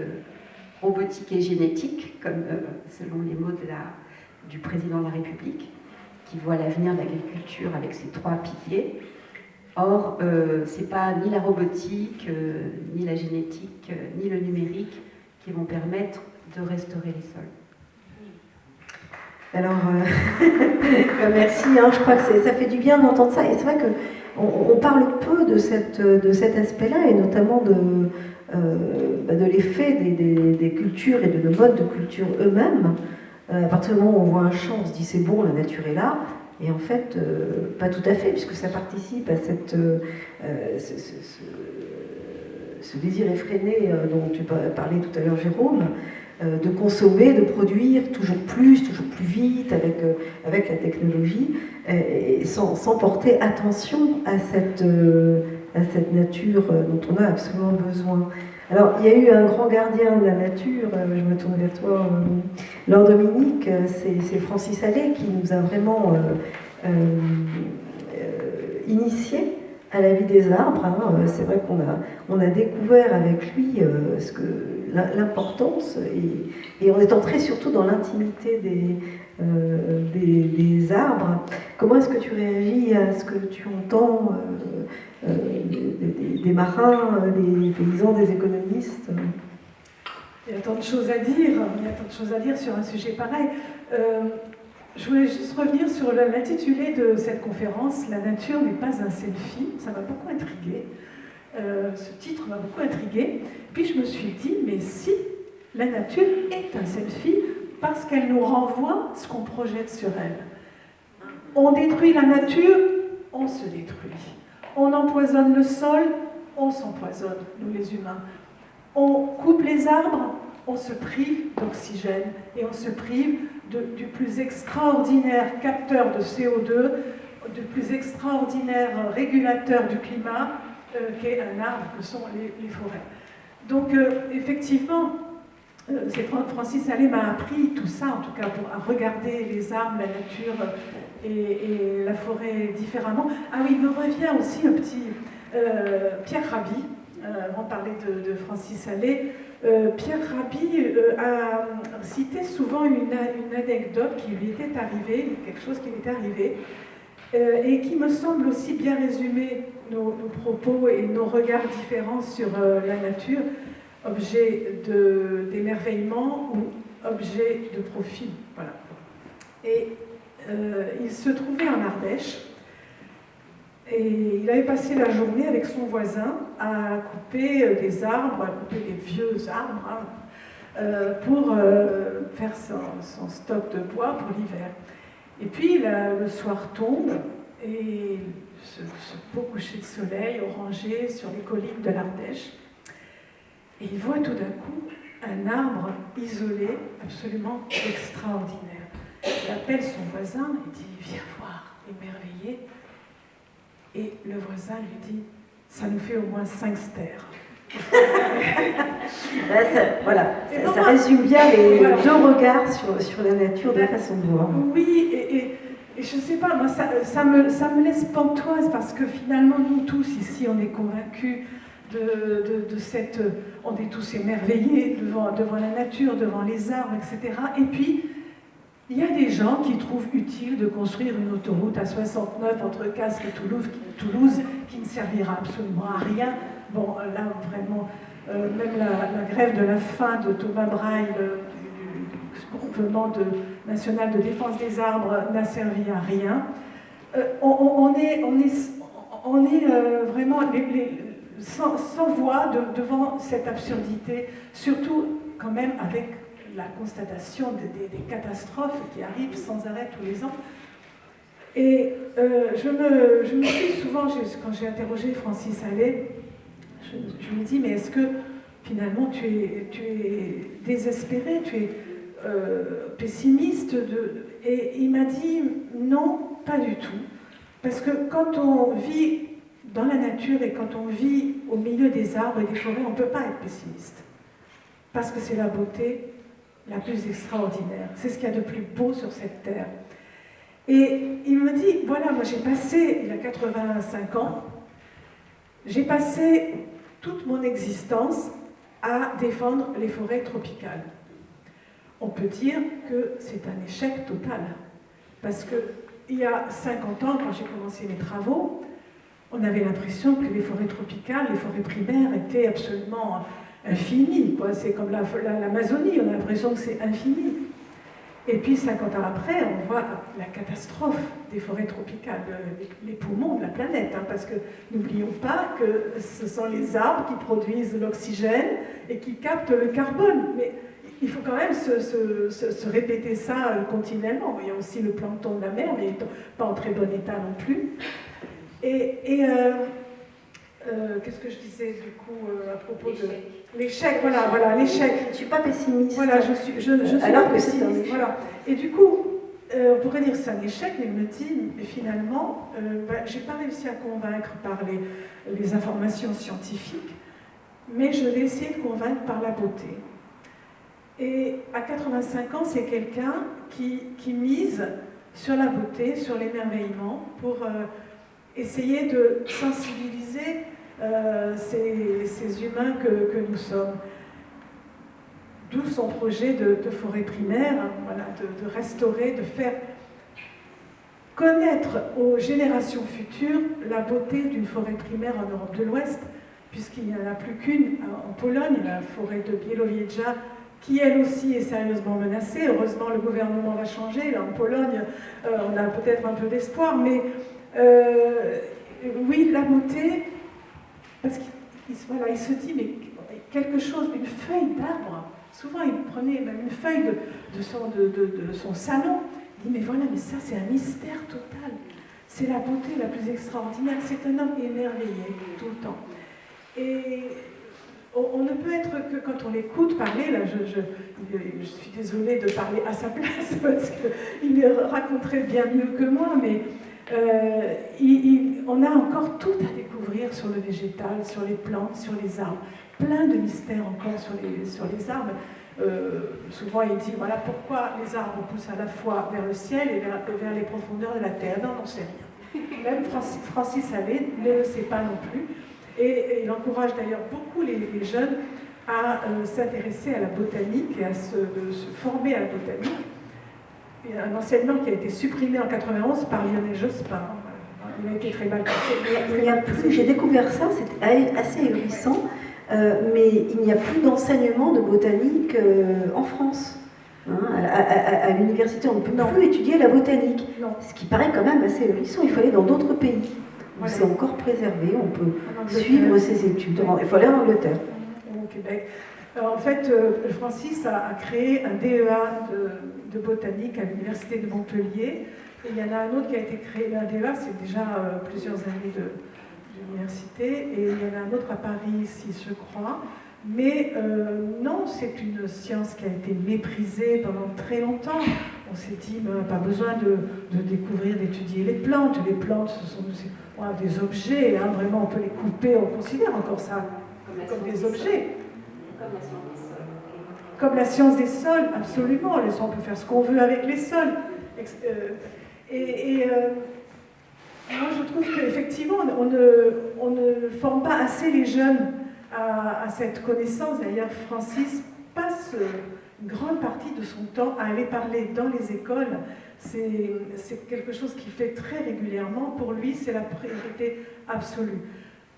robotique et génétique, comme selon les mots du président de la République, qui voit l'avenir de l'agriculture avec ses 3 piliers. Or, ce n'est pas ni la robotique, ni la génétique, ni le numérique qui vont permettre de restaurer les sols. Alors, merci, je crois que ça fait du bien d'entendre ça. Et c'est vrai qu'on parle peu de cet aspect-là, et notamment de l'effet des cultures et de nos modes de culture eux-mêmes. À partir du moment où on voit un champ, on se dit c'est bon, la nature est là. Et en fait, pas tout à fait, puisque ça participe à ce désir effréné dont tu parlais tout à l'heure, Jérôme, de consommer, de produire toujours plus vite avec la technologie, et sans porter attention à cette nature dont on a absolument besoin. Alors, il y a eu un grand gardien de la nature, je me tourne vers toi, Laure Dominique, c'est Francis Allais qui nous a vraiment initiés à la vie des arbres. C'est vrai qu'on a découvert avec lui l'importance et on est entré surtout dans l'intimité des arbres. Comment est-ce que tu réagis à ce que tu entends des marins, des paysans, des économistes? Il y a tant de choses à dire sur un sujet pareil. Je voulais juste revenir sur l'intitulé de cette conférence, « La nature n'est pas un selfie ». Ça m'a beaucoup intriguée. Ce titre m'a beaucoup intriguée. Puis je me suis dit, mais si la nature est un selfie, parce qu'elle nous renvoie ce qu'on projette sur elle. On détruit la nature, on se détruit. On empoisonne le sol, on s'empoisonne, nous les humains. On coupe les arbres, on se prive d'oxygène et on se prive du plus extraordinaire capteur de CO2, du plus extraordinaire régulateur du climat qu'est un arbre, que sont les forêts. Donc effectivement, Francis Allais m'a appris tout ça, en tout cas, à regarder les arbres, la nature et la forêt différemment. Ah oui, il me revient aussi un petit Pierre Rabhi. On parlait de Francis Allais. Pierre Rabhi a cité souvent une anecdote qui lui était arrivée, quelque chose qui lui était arrivé, et qui me semble aussi bien résumer nos propos et nos regards différents sur la nature, objet d'émerveillement ou objet de profit. Voilà. Et il se trouvait en Ardèche, et il avait passé la journée avec son voisin à couper des arbres, à couper des vieux arbres, pour faire son stock de bois pour l'hiver. Et puis le soir tombe, et ce beau coucher de soleil orangé sur les collines de l'Ardèche, et il voit tout d'un coup un arbre isolé, absolument extraordinaire. Il appelle son voisin, il dit « Viens voir, émerveillé ». Et le voisin lui dit « Ça nous fait au moins 5 stères ». Ça résume bien les deux regards sur la nature, de la façon de voir. Oui, et je ne sais pas, moi, ça me laisse pantoise, parce que finalement, nous tous ici, on est convaincus de cette... On est tous émerveillés devant la nature, devant les arbres, etc. Et puis, il y a des gens qui trouvent utile de construire une autoroute à 69 entre Castres et Toulouse, qui ne servira absolument à rien. Bon, là, vraiment, même la grève de la faim de Thomas Braille, du groupement national de défense des arbres, n'a servi à rien. On est vraiment sans voix devant cette absurdité, surtout quand même avec la constatation des catastrophes qui arrivent sans arrêt tous les ans. Et je me dis souvent, quand j'ai interrogé Francis Allais, je me dis, mais est-ce que finalement tu es désespéré, tu es pessimiste Et il m'a dit, non, pas du tout. Parce que quand on vit dans la nature et quand on vit au milieu des arbres et des forêts, on ne peut pas être pessimiste. Parce que c'est la beauté la plus extraordinaire. C'est ce qu'il y a de plus beau sur cette terre. Et il me dit, voilà, moi j'ai passé, il a 85 ans, j'ai passé toute mon existence à défendre les forêts tropicales. On peut dire que c'est un échec total. Parce qu'il y a 50 ans, quand j'ai commencé mes travaux, on avait l'impression que les forêts tropicales, les forêts primaires étaient absolument infinies. C'est comme l'Amazonie, on a l'impression que c'est infini. Et puis 50 ans après, on voit la catastrophe des forêts tropicales, les poumons de la planète, parce que n'oublions pas que ce sont les arbres qui produisent l'oxygène et qui captent le carbone. Mais il faut quand même se répéter ça continuellement. Il y a aussi le plancton de la mer, mais pas en très bon état non plus. Qu'est-ce que je disais du coup à propos de l'échec? Voilà, l'échec. Je ne suis pas pessimiste. Voilà, je suis alors pas que c'est un pessimiste. échec. Voilà. Et du coup, on pourrait dire que c'est un échec, mais il me dit, mais finalement, j'ai pas réussi à convaincre par les informations scientifiques, mais je vais essayer de convaincre par la beauté. Et à 85 ans, c'est quelqu'un qui mise sur la beauté, sur l'émerveillement, pour essayer de sensibiliser ces humains que nous sommes. D'où son projet de forêt primaire, hein, voilà, de restaurer, de faire connaître aux générations futures la beauté d'une forêt primaire en Europe de l'Ouest, puisqu'il n'y en a plus qu'une en Pologne, la forêt de Bielowieża, qui elle aussi est sérieusement menacée. Heureusement, le gouvernement va changer. Là, en Pologne, on a peut-être un peu d'espoir, mais oui, la beauté, parce qu'il se dit, mais quelque chose, une feuille d'arbre. Souvent, il prenait même une feuille de son salon. Il dit, mais voilà, mais ça, c'est un mystère total. C'est la beauté la plus extraordinaire. C'est un homme émerveillé tout le temps. Et on ne peut être que, quand on l'écoute parler, là, je suis désolée de parler à sa place, parce qu'il raconterait bien mieux que moi, mais on a encore tout à découvrir sur le végétal, sur les plantes, sur les arbres. Plein de mystères encore sur les arbres. Souvent il dit, voilà pourquoi les arbres poussent à la fois vers le ciel et vers les profondeurs de la terre. Non, on n'en sait rien. Même Francis Allais ne le sait pas non plus. Et il encourage d'ailleurs beaucoup les jeunes à s'intéresser à la botanique et à se former à la botanique. Il y a un enseignement qui a été supprimé en 91 par Lionel Jospin. Il a été très mal passé. J'ai découvert ça, c'est assez ahurissant. Mais il n'y a plus d'enseignement de botanique en France. Hein, à l'université, on ne peut plus étudier la botanique. Non. Ce qui paraît quand même assez ahurissant. Il faut aller dans d'autres pays où voilà. C'est encore préservé, on peut suivre ses études. Il faut aller en Angleterre. Au Québec. En fait, Francis a créé un DEA de botanique à l'université de Montpellier. Et il y en a un autre qui a été créé. Un DEA, c'est déjà plusieurs années d'université, et il y en a un autre à Paris ici, je crois. Mais non, c'est une science qui a été méprisée pendant très longtemps. On s'est dit, pas besoin de découvrir, d'étudier les plantes. Les plantes, ce sont des objets, hein, vraiment, on peut les couper, on considère encore ça comme des objets. Comme la science des sols, absolument. On peut faire ce qu'on veut avec les sols. Moi, je trouve qu'effectivement, on ne forme pas assez les jeunes à cette connaissance. D'ailleurs, Francis passe une grande partie de son temps à aller parler dans les écoles. C'est quelque chose qu'il fait très régulièrement. Pour lui, c'est la priorité absolue.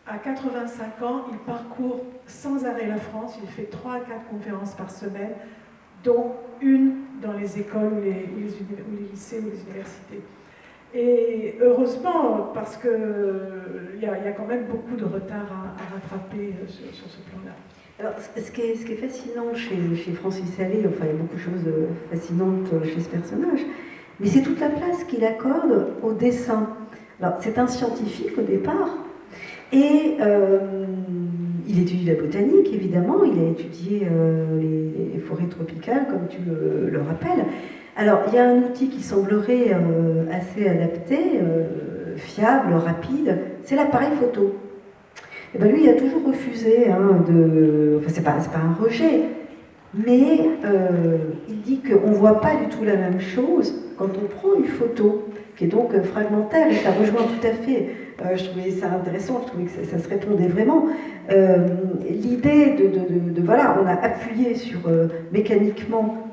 À 85 ans, il parcourt sans arrêt la France. Il fait 3 à 4 conférences par semaine, dont une dans les écoles ou les lycées ou les universités. Et heureusement, parce qu'il y a quand même beaucoup de retard à rattraper sur ce plan-là. Alors, ce qui est fascinant chez Francis Allais, enfin il y a beaucoup de choses fascinantes chez ce personnage, mais c'est toute la place qu'il accorde au dessin. Alors, c'est un scientifique au départ, et il étudie la botanique, évidemment, il a étudié les forêts tropicales, comme tu le rappelles. Alors, il y a un outil qui semblerait assez adapté, fiable, rapide, c'est l'appareil photo. Et bien lui, il a toujours refusé, enfin c'est pas un rejet, mais il dit qu'on ne voit pas du tout la même chose quand on prend une photo, qui est donc fragmentaire, et ça rejoint tout à fait, je trouvais ça intéressant, je trouvais que ça se répondait vraiment. L'idée voilà, on a appuyé mécaniquement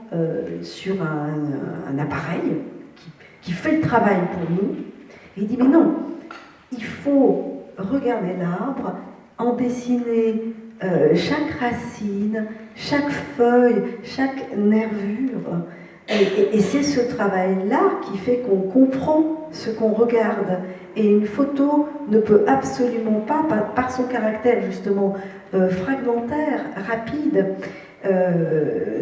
sur un appareil qui fait le travail pour nous, et il dit mais non, il faut regarder l'arbre, en dessiner chaque racine, chaque feuille, chaque nervure, et c'est ce travail-là qui fait qu'on comprend ce qu'on regarde, et une photo ne peut absolument pas, par son caractère justement fragmentaire, rapide,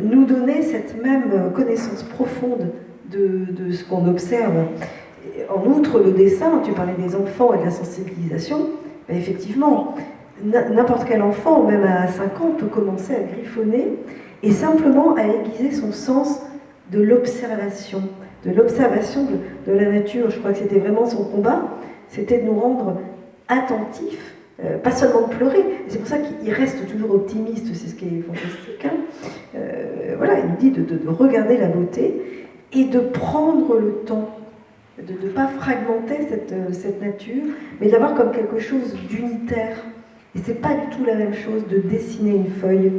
nous donner cette même connaissance profonde de ce qu'on observe. En outre, le dessin, tu parlais des enfants et de la sensibilisation, ben effectivement, n'importe quel enfant, même à 5 ans, peut commencer à griffonner et simplement à aiguiser son sens de l'observation de la nature. Je crois que c'était vraiment son combat, c'était de nous rendre attentifs, pas seulement de pleurer. C'est pour ça qu'il reste toujours optimiste, c'est ce qui est fantastique. Voilà, il nous dit de regarder la beauté et de prendre le temps de ne pas fragmenter cette nature, mais d'avoir comme quelque chose d'unitaire. Et c'est pas du tout la même chose de dessiner une feuille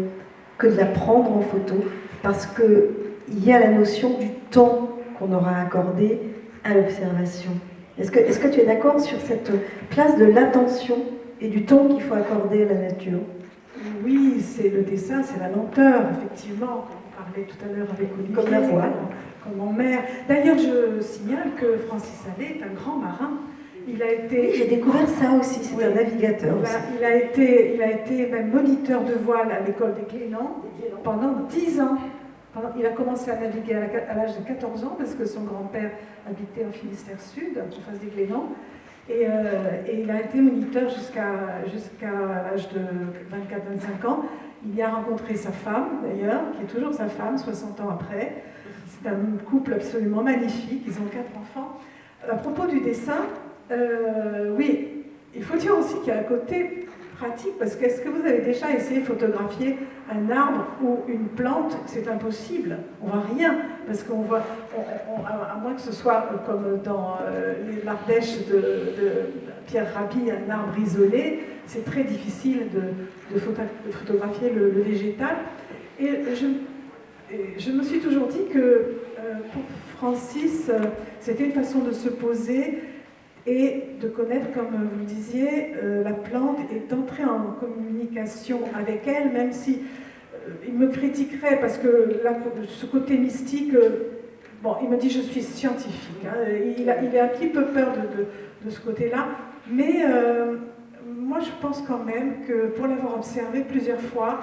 que de la prendre en photo, parce qu'il y a la notion du temps qu'on aura accordé à l'observation. Est-ce que tu es d'accord sur cette place de l'attention et du temps qu'il faut accorder à la nature? Oui, c'est le dessin, c'est la lenteur, effectivement, comme on parlait tout à l'heure avec Olivier. Comme la voile. Comme en mer. D'ailleurs, je signale que Francis Allais est un grand marin. Il a été... J'ai découvert ça aussi, c'est un navigateur. Il a été même moniteur de voile à l'école des Clénans pendant 10 ans. Il a commencé à naviguer à l'âge de 14 ans parce que son grand-père habitait en Finistère Sud, en face des Clénans. Et il a été moniteur jusqu'à l'âge de 24-25 ans. Il y a rencontré sa femme, d'ailleurs, qui est toujours sa femme, 60 ans après. C'est un couple absolument magnifique, ils ont 4 enfants. À propos du dessin, oui, il faut dire aussi qu'il y a un côté pratique, parce que est-ce que vous avez déjà essayé de photographier un arbre ou une plante? C'est impossible, on voit rien, parce qu'on voit, à moins que ce soit comme dans l'Ardèche de Pierre Rabhi, un arbre isolé, c'est très difficile de photographier le végétal. Et je me suis toujours dit que pour Francis, c'était une façon de se poser et de connaître, comme vous le disiez, la plante et d'entrer en communication avec elle, même si il me critiquerait parce que là, ce côté mystique, bon, il me dit je suis scientifique, hein, il a un petit peu peur de ce côté-là, mais moi je pense quand même que pour l'avoir observé plusieurs fois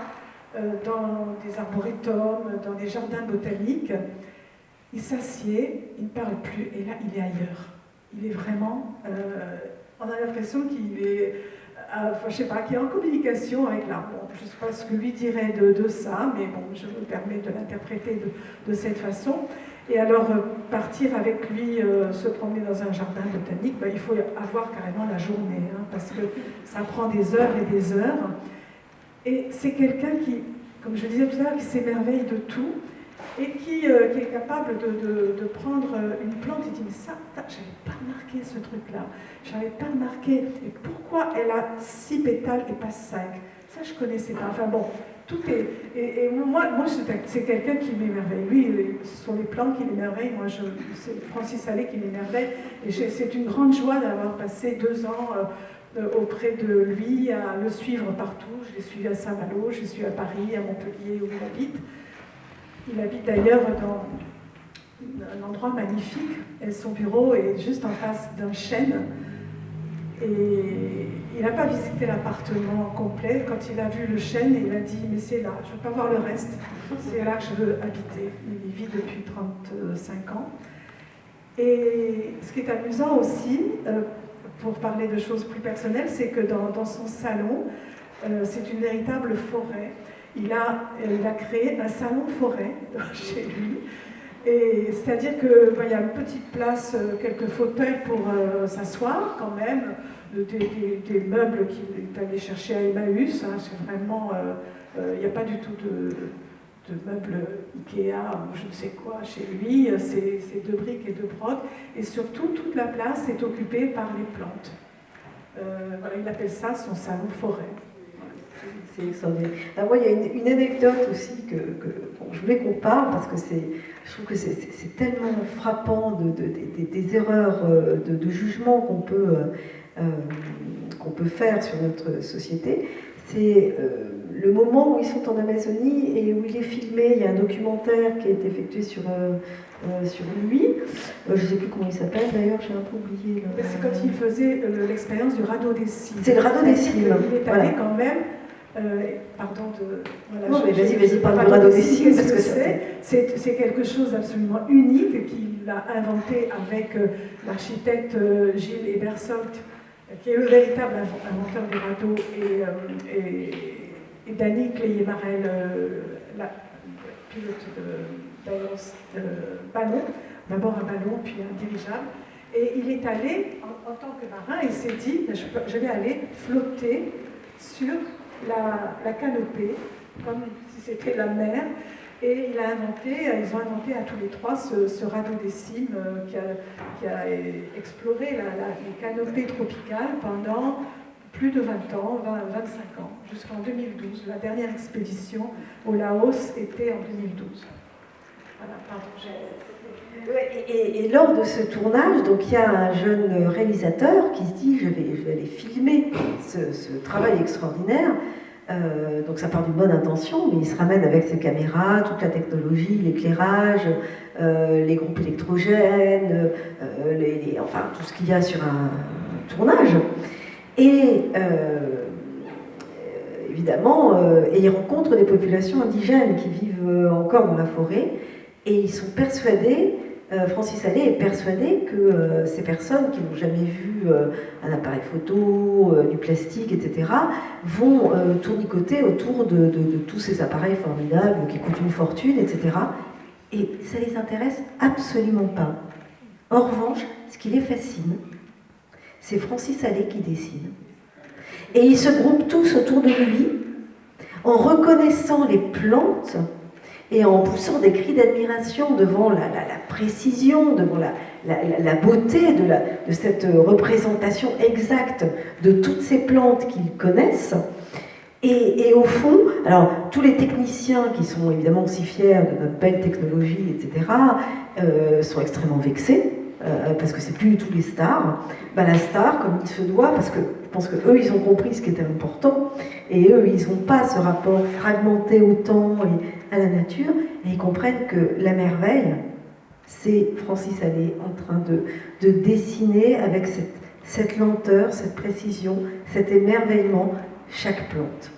dans des arboretums, dans des jardins botaniques, il s'assied, il ne parle plus, et là il est ailleurs. Il est vraiment, on a l'impression qu'il est, enfin, je sais pas, qu'il est en communication avec l'arbre. Bon, je ne sais pas ce que lui dirait de ça, mais bon, je me permets de l'interpréter de cette façon. Et alors, partir avec lui, se promener dans un jardin botanique, ben, il faut avoir carrément la journée, hein, parce que ça prend des heures et des heures. Et c'est quelqu'un qui, comme je disais tout à l'heure, qui s'émerveille de tout, et qui est capable de prendre une plante et dit mais ça, j'avais pas remarqué ce truc-là, j'avais pas remarqué, et pourquoi elle a 6 pétales et pas 5? Ça je connaissais pas, enfin bon, tout est... Et moi c'est quelqu'un qui m'émerveille, lui, ce sont les plantes qui m'émerveillent, moi c'est Francis Allais qui m'émerveille, et c'est une grande joie d'avoir passé 2 ans auprès de lui, à le suivre partout. Je l'ai suivi à Saint-Malo, je l'ai suivi à Paris, à Montpellier où il habite. Il habite d'ailleurs dans un endroit magnifique, et son bureau est juste en face d'un chêne. Et il n'a pas visité l'appartement complet. Quand il a vu le chêne, il a dit « mais c'est là, je ne veux pas voir le reste, c'est là que je veux habiter ». Il y vit depuis 35 ans. Et ce qui est amusant aussi, pour parler de choses plus personnelles, c'est que dans son salon, c'est une véritable forêt. Il a créé un salon forêt chez lui. Et c'est-à-dire qu'il y a une petite place, quelques fauteuils pour s'asseoir quand même, des meubles qu'il est allé chercher à Emmaüs. Hein, c'est vraiment, il n'y a pas du tout de meubles Ikea ou je ne sais quoi chez lui. C'est de briques et de broc. Et surtout, toute la place est occupée par les plantes. Voilà, il appelle ça son salon forêt. C'est extraordinaire. Alors moi, il y a une anecdote aussi que bon, je voulais qu'on parle parce que je trouve que c'est tellement frappant des erreurs de jugement qu'on peut faire sur notre société. C'est le moment où ils sont en Amazonie et où il est filmé. Il y a un documentaire qui a été effectué sur lui. Je ne sais plus comment il s'appelle d'ailleurs, j'ai un peu oublié. C'est quand il faisait l'expérience du radeau des cimes. C'est le radeau des cimes. Il est allé quand même. Pardon de. Voilà, non, mais vas-y, parle du radeau des cimes parce que c'est quelque chose d'absolument unique qu'il a inventé avec l'architecte Gilles Ebersold, qui est le véritable inventeur du radeau, et Dany Cléier-Marel, la pilote de ballon, d'abord un ballon puis un dirigeable. Et il est allé, en tant que marin, il s'est dit, je vais aller flotter sur la canopée, comme si c'était la mer, Et ils ont inventé à tous les trois ce radiodécime qui a exploré les canopées tropicales pendant plus de 20 ans, 25 ans, jusqu'en 2012. La dernière expédition au Laos était en 2012. Voilà, pardon, et lors de ce tournage, donc il y a un jeune réalisateur qui se dit je vais aller filmer ce travail extraordinaire. Donc ça part d'une bonne intention, mais il se ramène avec ses caméras, toute la technologie, l'éclairage, les groupes électrogènes, enfin tout ce qu'il y a sur un tournage. Et évidemment, il rencontre des populations indigènes qui vivent encore dans la forêt, et ils sont persuadés, Francis Allais est persuadé que ces personnes qui n'ont jamais vu un appareil photo, du plastique, etc., vont tournicoter autour de tous ces appareils formidables qui coûtent une fortune, etc. Et ça ne les intéresse absolument pas. En revanche, ce qui les fascine, c'est Francis Allais qui décide. Et ils se groupent tous autour de lui en reconnaissant les plantes et en poussant des cris d'admiration devant la précision, devant la beauté de cette représentation exacte de toutes ces plantes qu'ils connaissent. Et au fond, alors tous les techniciens qui sont évidemment aussi fiers de notre belle technologie, etc., sont extrêmement vexés, parce que c'est plus du tout les stars. La star, comme il se doit, parce que je pense qu'eux, ils ont compris ce qui était important, et eux, ils n'ont pas ce rapport fragmenté au temps et à la nature, et ils comprennent que la merveille, c'est Francis Allais en train de dessiner avec cette lenteur, cette précision, cet émerveillement, chaque plante.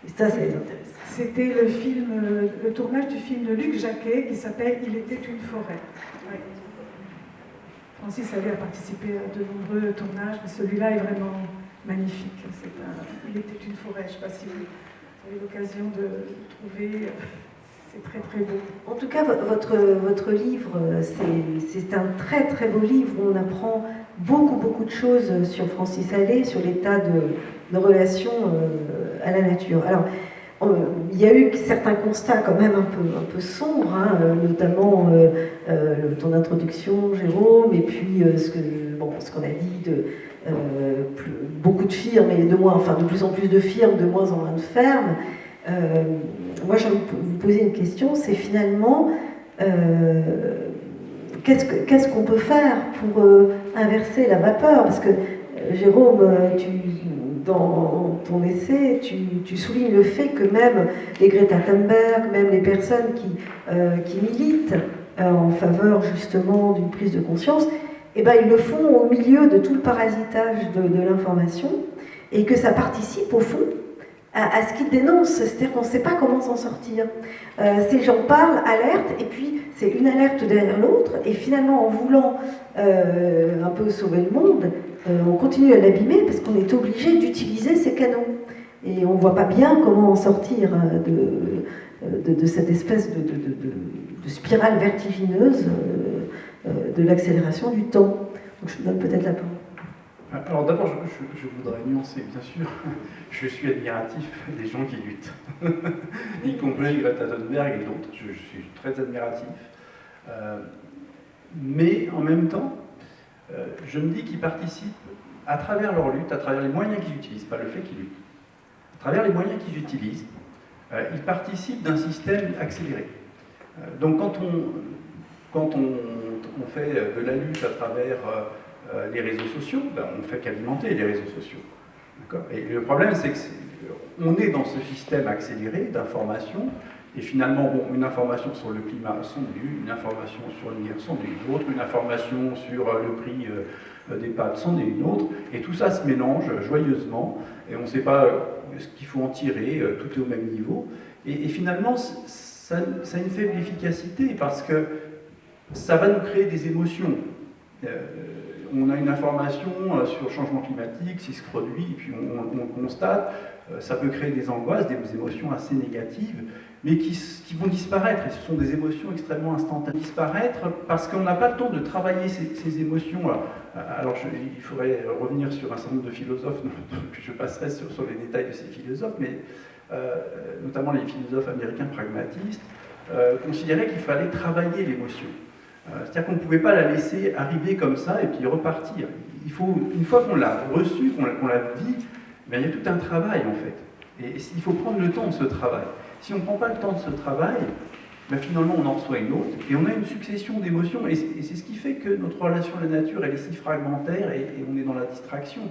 Et ça les intéresse. C'était le tournage du film de Luc Jacquet qui s'appelle « Il était une forêt ». Ouais. Francis Allais a participé à de nombreux tournages, mais celui-là est vraiment magnifique. Il était une forêt, je ne sais pas si vous avez l'occasion de le trouver, c'est très très beau. En tout cas, votre livre, c'est un très très beau livre où on apprend beaucoup de choses sur Francis Allais, sur l'état de relation à la nature. Alors, il y a eu certains constats quand même un peu sombres, hein, notamment ton introduction, Jérôme, et puis ce qu'on a dit de beaucoup de firmes, et de plus en plus de firmes, de moins en moins de fermes. Moi, je vais vous poser une question, c'est finalement, qu'est-ce qu'on peut faire pour inverser la vapeur? Parce que, Jérôme, dans ton essai, tu soulignes le fait que même les Greta Thunberg, même les personnes qui militent en faveur justement d'une prise de conscience, ils le font au milieu de tout le parasitage de l'information, et que ça participe au fond à ce qu'ils dénoncent, c'est-à-dire qu'on ne sait pas comment s'en sortir. Ces gens parlent, alertent, et puis c'est une alerte derrière l'autre, et finalement en voulant un peu sauver le monde, on continue à l'abîmer parce qu'on est obligé d'utiliser ces canaux. Et on ne voit pas bien comment en sortir de cette espèce de spirale vertigineuse de l'accélération du temps. Donc je vous donne peut-être la parole. Alors d'abord, je voudrais nuancer, bien sûr, je suis admiratif des gens qui luttent, y compris Greta Thunberg et d'autres, je suis très admiratif. Mais en même temps, je me dis qu'ils participent à travers leur lutte, à travers les moyens qu'ils utilisent, pas le fait qu'ils luttent, à travers les moyens qu'ils utilisent, ils participent d'un système accéléré. Donc quand on fait de la lutte à travers les réseaux sociaux, on ne fait qu'alimenter les réseaux sociaux. Et le problème, c'est qu'on est dans ce système accéléré d'information, et finalement, une information sur le climat, c'en est une information sur le guerre, c'en est une autre, une information sur le prix des pâtes, c'en est une autre, et tout ça se mélange joyeusement, et on ne sait pas ce qu'il faut en tirer, tout est au même niveau, et finalement, ça a une faible efficacité, parce que ça va nous créer des émotions. On a une information sur le changement climatique, s'il se produit, et puis on constate, ça peut créer des angoisses, des émotions assez négatives, mais qui vont disparaître, et ce sont des émotions extrêmement instantanées. Disparaître parce qu'on n'a pas le temps de travailler ces émotions. Alors il faudrait revenir sur un certain nombre de philosophes, puis je passerai sur les détails de ces philosophes, mais notamment les philosophes américains pragmatistes, considérait qu'il fallait travailler l'émotion. C'est-à-dire qu'on ne pouvait pas la laisser arriver comme ça et puis repartir. Il faut, une fois qu'on l'a reçue, qu'on la vit, ben, il y a tout un travail en fait. Et il faut prendre le temps de ce travail. Si on ne prend pas le temps de ce travail, ben, finalement on en reçoit une autre et on a une succession d'émotions. Et c'est ce qui fait que notre relation à la nature elle est si fragmentaire et on est dans la distraction.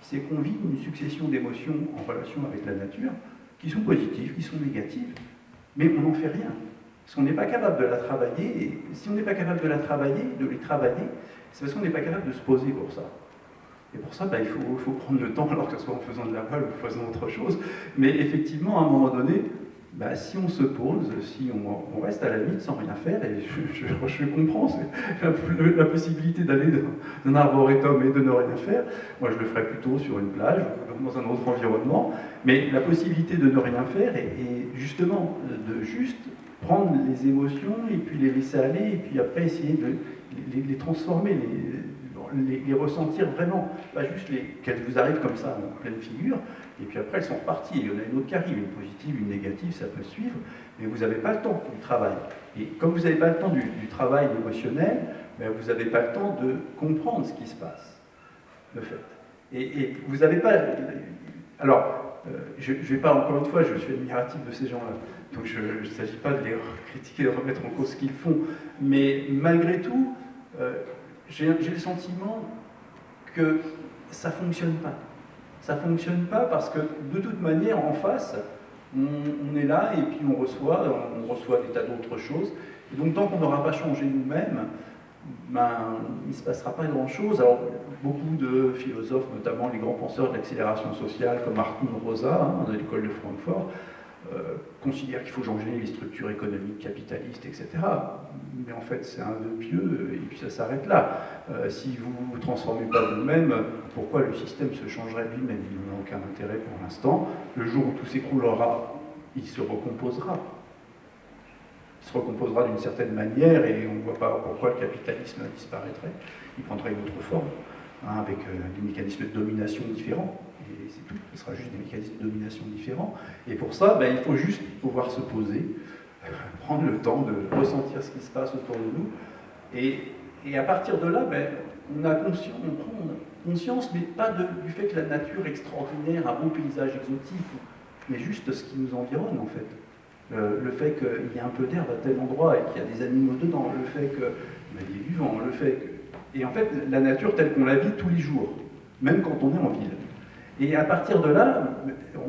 C'est qu'on vit une succession d'émotions en relation avec la nature qui sont positives, qui sont négatives, mais on n'en fait rien. Parce qu'on n'est pas capable de la travailler, et si on n'est pas capable de les travailler, c'est parce qu'on n'est pas capable de se poser pour ça. Et pour ça, il faut prendre le temps, alors que ce soit en faisant de la voile ou en faisant autre chose. Mais effectivement, à un moment donné, si on se pose, si on reste à la limite sans rien faire, et je comprends la possibilité d'aller dans un arboretum et de ne rien faire, moi je le ferais plutôt sur une plage, dans un autre environnement, mais la possibilité de ne rien faire est justement de juste prendre les émotions et puis les laisser aller, et puis après essayer de les transformer, les ressentir vraiment, pas juste qu'elles vous arrivent comme ça en pleine figure, et puis après elles sont reparties, il y en a une autre qui arrive, une positive, une négative, ça peut suivre, mais vous n'avez pas le temps du travail. Et comme vous n'avez pas le temps du travail émotionnel, vous n'avez pas le temps de comprendre ce qui se passe, de fait. Et vous n'avez pas... Alors, je ne vais pas, encore une fois, je suis admiratif de ces gens-là, donc il ne s'agit pas de les critiquer, de remettre en cause ce qu'ils font, mais malgré tout, j'ai le sentiment que ça ne fonctionne pas. Ça ne fonctionne pas parce que, de toute manière, en face, on est là et puis on reçoit des tas d'autres choses. Et donc, tant qu'on n'aura pas changé nous-mêmes, il ne se passera pas grand-chose. Alors, beaucoup de philosophes, notamment les grands penseurs de l'accélération sociale, comme Arthur Rosa, de l'école de Francfort, considèrent qu'il faut changer les structures économiques capitalistes, etc. Mais en fait, c'est un vœu pieux, et puis ça s'arrête là. Si vous ne vous transformez pas vous-même, pourquoi le système se changerait lui-même? Il n'en a aucun intérêt pour l'instant. Le jour où tout s'écroulera, il se recomposera. Il se recomposera d'une certaine manière, et on ne voit pas pourquoi le capitalisme disparaîtrait. Il prendrait une autre forme, avec des mécanismes de domination différents. Et c'est tout, ce sera juste des mécanismes de domination différents. Et pour ça, il faut juste pouvoir se poser, prendre le temps de ressentir ce qui se passe autour de nous. Et à partir de là, on prend conscience, mais pas du fait que la nature est extraordinaire, un beau paysage exotique, mais juste ce qui nous environne en fait. Le fait qu'il y a un peu d'herbe à tel endroit et qu'il y a des animaux dedans, le fait qu'il y ait du vent, le fait que... Et en fait, la nature telle qu'on la vit tous les jours, même quand on est en ville. Et à partir de là,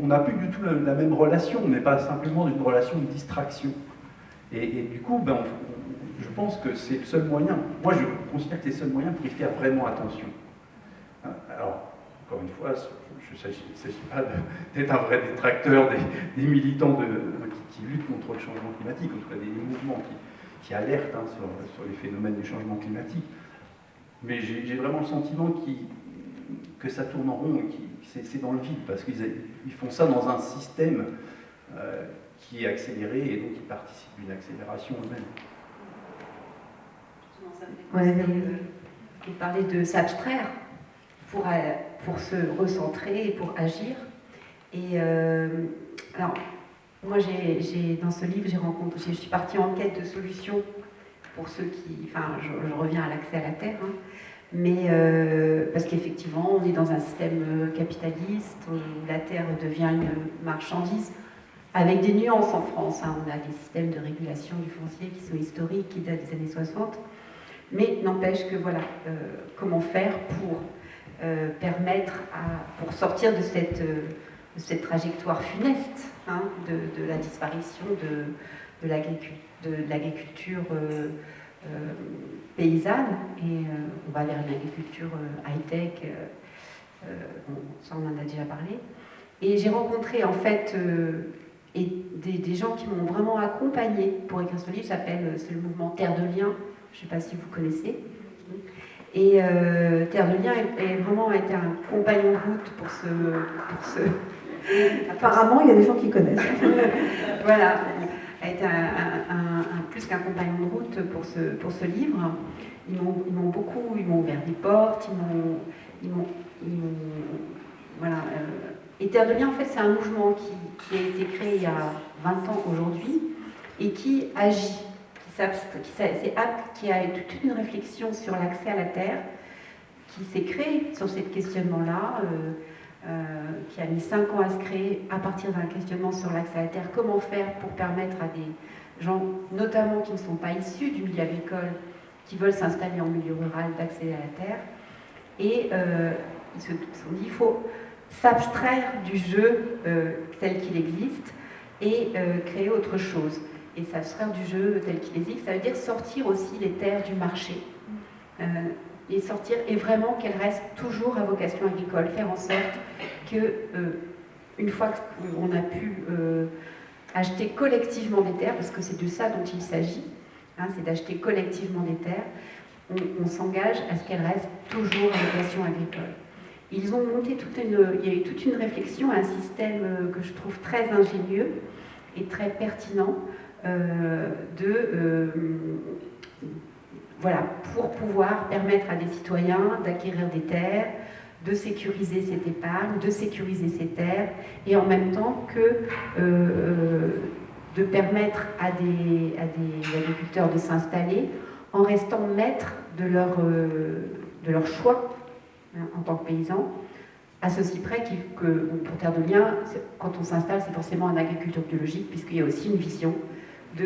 on n'a plus du tout la même relation, on n'est pas simplement d'une relation de distraction. Et du coup, je pense que c'est le seul moyen, moi je considère que c'est le seul moyen pour y faire vraiment attention. Alors, encore une fois, il ne s'agit pas d'être un vrai détracteur des militants qui luttent contre le changement climatique, en tout cas des mouvements qui alertent sur les phénomènes du changement climatique. Mais j'ai vraiment le sentiment que ça tourne en rond et c'est dans le vide, parce qu'ils font ça dans un système qui est accéléré et donc qui participe d'une accélération eux-mêmes. Vous parlez de s'abstraire pour se recentrer et pour agir. Et alors, moi, dans ce livre, je suis partie en quête de solutions pour ceux qui... Enfin, je reviens à l'accès à la terre, mais parce qu'effectivement, on est dans un système capitaliste où la terre devient une marchandise, avec des nuances en France. On a des systèmes de régulation du foncier qui sont historiques, qui datent des années 60, mais n'empêche que voilà, comment faire pour pour sortir de cette trajectoire funeste de la disparition de l'agriculture paysanne, et on va vers une agriculture high-tech, ça on en a déjà parlé. Et j'ai rencontré en fait des gens qui m'ont vraiment accompagnée pour écrire ce livre. C'est le mouvement Terre de Liens, je ne sais pas si vous connaissez. Et Terre de Liens a vraiment été un compagnon de route pour ce... Apparemment, il y a des gens qui connaissent. Voilà, a été plus qu'un compagnon de route pour ce livre. Ils m'ont ouvert des portes, voilà. Et Terre de Liens, en fait, c'est un mouvement qui a été créé il y a 20 ans aujourd'hui, et qui agit, qui a toute une réflexion sur l'accès à la terre, qui s'est créée sur ce questionnement-là, qui a mis 5 ans à se créer à partir d'un questionnement sur l'accès à la terre. Comment faire pour permettre à des gens, notamment qui ne sont pas issus du milieu agricole, qui veulent s'installer en milieu rural, d'accéder à la terre. Et ils se sont dit, il faut s'abstraire du jeu tel qu'il existe et créer autre chose. Et s'abstraire du jeu tel qu'il existe, ça veut dire sortir aussi les terres du marché. Et vraiment qu'elles restent toujours à vocation agricole, faire en sorte que, une fois qu'on a pu acheter collectivement des terres, parce que c'est de ça dont il s'agit, hein, c'est d'acheter collectivement des terres, on s'engage à ce qu'elles restent toujours à vocation agricole. Ils ont monté il y a eu toute une réflexion, un système que je trouve très ingénieux et très pertinent voilà, pour pouvoir permettre à des citoyens d'acquérir des terres, de sécuriser cette épargne, de sécuriser ces terres, et en même temps que de permettre à des agriculteurs de s'installer en restant maîtres de leur choix, hein, en tant que paysans, à ceci près que pour Terre de Liens, quand on s'installe, c'est forcément en agriculture biologique, puisqu'il y a aussi une vision de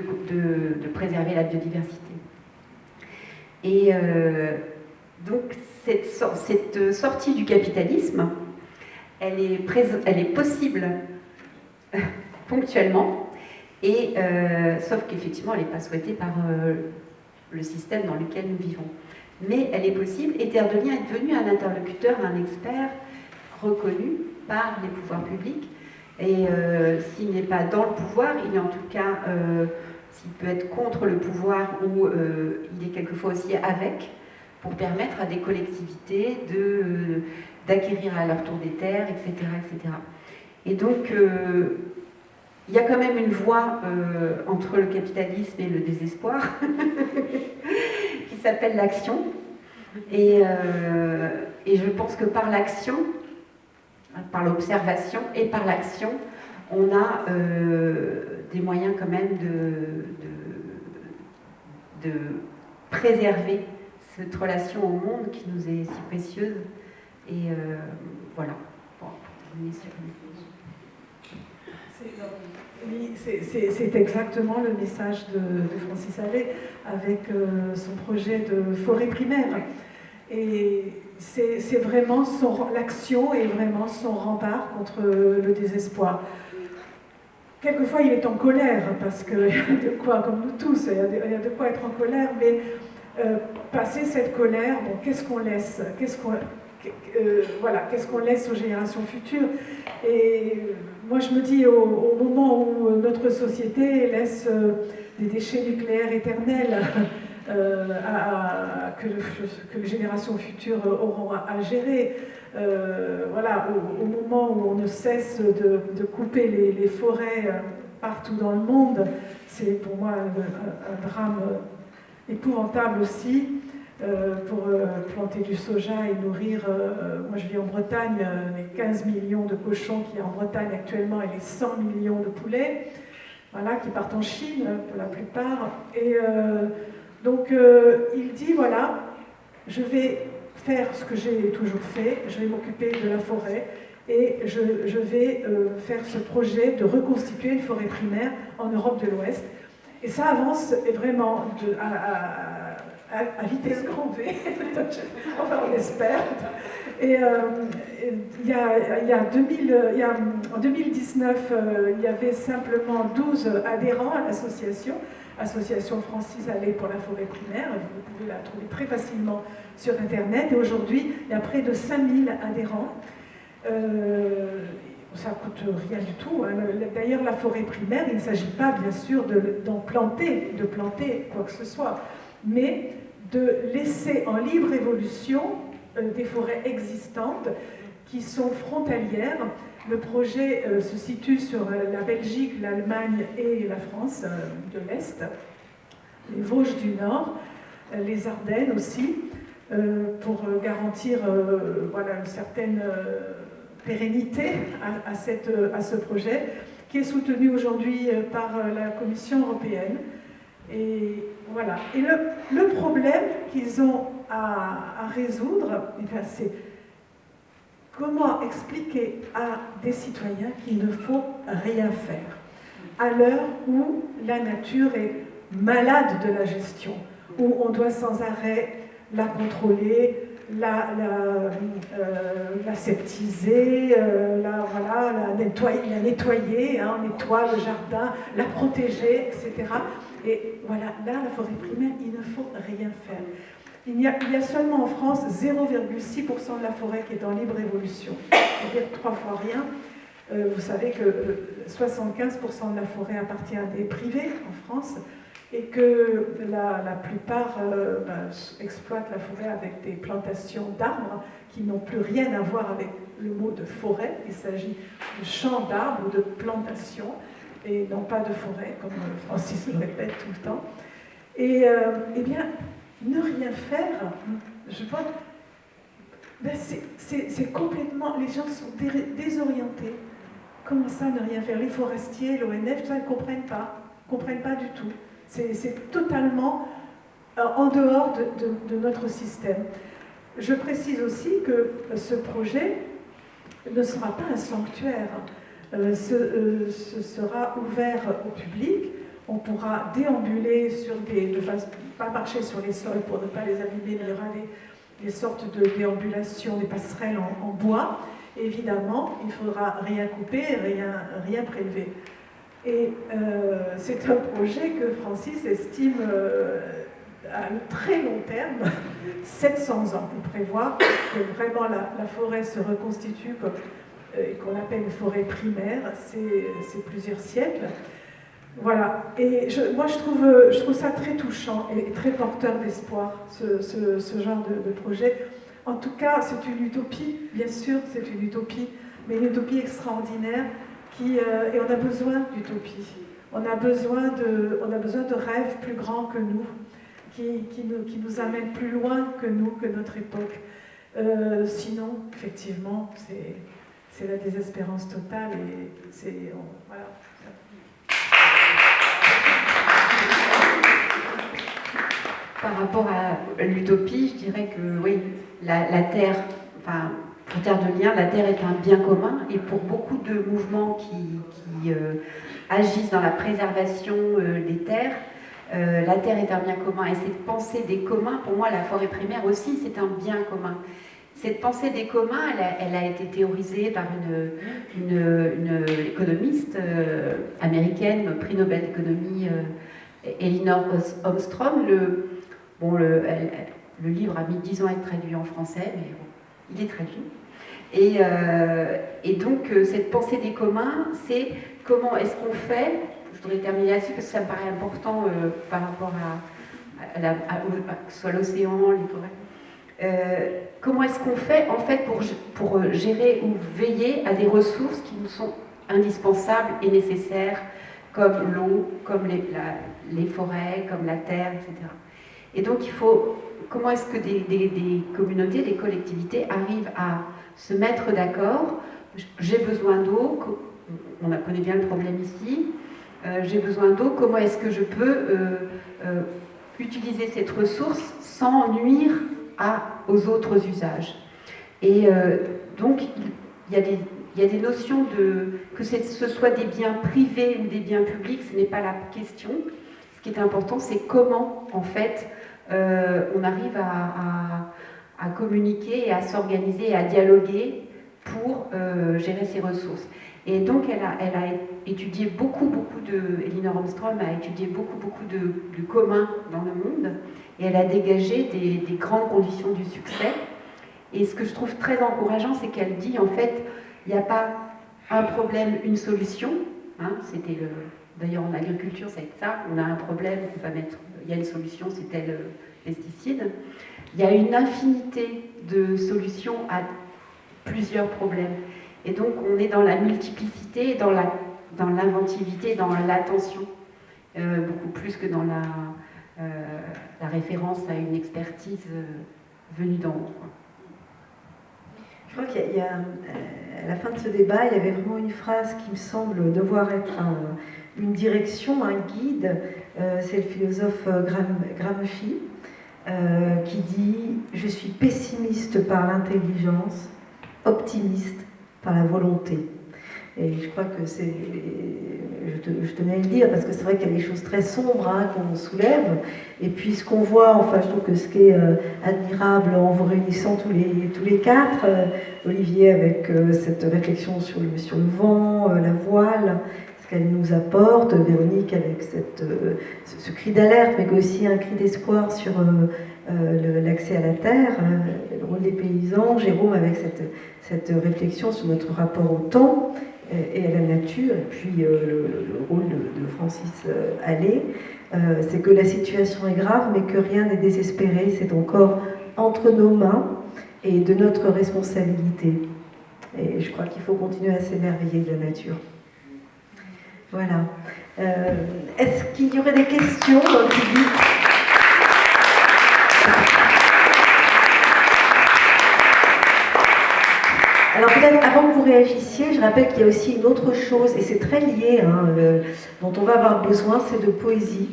préserver la biodiversité. Et donc cette sortie du capitalisme, elle est possible ponctuellement, et sauf qu'effectivement elle n'est pas souhaitée par le système dans lequel nous vivons. Mais elle est possible, et Terre de Liens est devenu un interlocuteur, un expert reconnu par les pouvoirs publics. Et s'il n'est pas dans le pouvoir, il est en tout cas, s'il peut être contre le pouvoir, ou il est quelquefois aussi avec, pour permettre à des collectivités d'acquérir à leur tour des terres, etc. etc. Et donc, il y a quand même une voie entre le capitalisme et le désespoir, qui s'appelle l'action. Et je pense que par l'action, par l'observation et par l'action, on a des moyens quand même de préserver cette relation au monde qui nous est si précieuse. Et voilà. Bon, pour terminer sur c'est exactement le message de Francis Allais avec son projet de forêt primaire. Et c'est vraiment l'action est vraiment son rempart contre le désespoir. Quelquefois, il est en colère, parce qu'il y a de quoi, comme nous tous, il y a de quoi être en colère, mais passer cette colère, bon, qu'est-ce qu'on laisse qu'est-ce qu'on laisse aux générations futures? Et moi, je me dis, au moment où notre société laisse des déchets nucléaires éternels que les générations futures auront à gérer, voilà, au moment où on ne cesse de couper les forêts partout dans le monde, c'est pour moi un drame épouvantable aussi. Pour planter du soja et nourrir, moi je vis en Bretagne, les 15 millions de cochons qu'il y a en Bretagne actuellement et les 100 millions de poulets, voilà, qui partent en Chine pour la plupart. Et donc il dit, voilà, je vais faire ce que j'ai toujours fait, je vais m'occuper de la forêt et je vais faire ce projet de reconstituer une forêt primaire en Europe de l'Ouest. Et ça avance vraiment à vitesse grand V, enfin on espère. Et en 2019, il y avait simplement 12 adhérents à l'association Francis Allais pour la forêt primaire. Vous pouvez la trouver très facilement sur Internet. Et aujourd'hui, il y a près de 5000 adhérents. Ça ne coûte rien du tout. Hein. D'ailleurs, la forêt primaire, il ne s'agit pas, bien sûr, de planter quoi que ce soit, mais de laisser en libre évolution des forêts existantes qui sont frontalières. Le projet se situe sur la Belgique, l'Allemagne et la France de l'Est, les Vosges du Nord, les Ardennes aussi, pour garantir voilà, une certaine pérennité à ce projet. qui est soutenu aujourd'hui par la Commission européenne. Et voilà. Et le problème qu'ils ont à résoudre, c'est comment expliquer à des citoyens qu'il ne faut rien faire à l'heure où la nature est malade de la gestion, où on doit sans arrêt la contrôler, la septiser, la nettoyer, hein, on nettoie le jardin, la protéger, etc. Et voilà, là, la forêt primaire, il ne faut rien faire. Il y a seulement en France 0,6% de la forêt qui est en libre évolution, c'est-à-dire 3 fois rien. Vous savez que 75% de la forêt appartient à des privés en France et que la plupart exploitent la forêt avec des plantations d'arbres qui n'ont plus rien à voir avec le mot de forêt. Il s'agit de champs d'arbres ou de plantations et non pas de forêt, comme Francis le répète tout le temps. Et eh bien, ne rien faire, je pense, c'est complètement... Les gens sont désorientés. Comment ça, ne rien faire? Les forestiers, l'ONF, tout ça, ils ne comprennent pas du tout. C'est totalement en dehors de notre système. Je précise aussi que ce projet ne sera pas un sanctuaire. Ce sera ouvert au public. On pourra déambuler sur pas marcher sur les sols pour ne pas les abîmer, mais il y aura des sortes de déambulations, des passerelles en bois. Évidemment, il ne faudra rien couper, rien prélever. Et c'est un projet que Francis estime à un très long terme, 700 ans. Il prévoit que vraiment la forêt se reconstitue qu'on appelle une forêt primaire, c'est plusieurs siècles. Voilà, et moi je trouve ça très touchant et très porteur d'espoir, ce genre de projet. En tout cas, c'est une utopie, bien sûr, c'est une utopie, mais une utopie extraordinaire et on a besoin d'utopie. On a besoin de rêves plus grands que nous, qui nous amènent plus loin que nous, que notre époque. Sinon, effectivement, c'est la désespérance totale et voilà. Par rapport à l'utopie, je dirais que oui, la Terre, enfin, pour Terre de Liens, la Terre est un bien commun et pour beaucoup de mouvements qui agissent dans la préservation des terres, la Terre est un bien commun et cette pensée des communs, pour moi la forêt primaire aussi c'est un bien commun. Cette pensée des communs, elle a été théorisée par une économiste américaine, prix Nobel d'économie, Elinor Ostrom. Le livre a mis 10 ans à être traduit en français, mais bon, il est traduit. Et donc, cette pensée des communs, c'est comment est-ce qu'on fait, je voudrais terminer là-dessus parce que ça me paraît important par rapport à que ce soit l'océan, les forêts. Comment est-ce qu'on fait, en fait, pour gérer ou veiller à des ressources qui nous sont indispensables et nécessaires, comme l'eau, comme les forêts, comme la terre, etc. Et donc, comment est-ce que des communautés, des collectivités arrivent à se mettre d'accord? J'ai besoin d'eau, on connaît bien le problème ici, j'ai besoin d'eau, comment est-ce que je peux utiliser cette ressource sans nuire aux autres usages? Et donc, il y a des notions que ce soit des biens privés ou des biens publics, ce n'est pas la question. Ce qui est important, c'est comment, en fait, on arrive à communiquer et à s'organiser et à dialoguer pour gérer ces ressources. Et donc, elle a étudié Elinor Ostrom a étudié beaucoup de communs dans le monde, et elle a dégagé des grandes conditions du succès. Et ce que je trouve très encourageant, c'est qu'elle dit, en fait, il n'y a pas un problème, une solution. Hein, d'ailleurs, en agriculture, c'est ça. On a un problème, il y a une solution, c'est tel pesticide. Il y a une infinité de solutions à plusieurs problèmes. Et donc, on est dans la multiplicité, dans l'inventivité, dans l'attention, beaucoup plus que dans la référence à une expertise venue d'en haut. Je crois qu'il y a à la fin de ce débat, il y avait vraiment une phrase qui me semble devoir être une direction, un guide. C'est le philosophe Gramsci qui dit « Je suis pessimiste par l'intelligence, optimiste par la volonté ». Et je crois que c'est... Je tenais à le dire parce que c'est vrai qu'il y a des choses très sombres qu'on soulève. Et puis ce qu'on voit, enfin je trouve que ce qui est admirable en vous réunissant tous les quatre, Olivier avec cette réflexion sur le vent, la voile, ce qu'elle nous apporte, Véronique avec ce cri d'alerte, mais aussi un cri d'espoir sur l'accès à la terre, le rôle des paysans, Jérôme avec cette réflexion sur notre rapport au temps et à la nature, et puis le rôle de Francis Allais, c'est que la situation est grave, mais que rien n'est désespéré, c'est encore entre nos mains et de notre responsabilité. Et je crois qu'il faut continuer à s'émerveiller de la nature. Voilà. Est-ce qu'il y aurait des questions dans le public ? Alors peut-être avant que vous réagissiez, je rappelle qu'il y a aussi une autre chose, et c'est très lié, dont on va avoir besoin, c'est de poésie.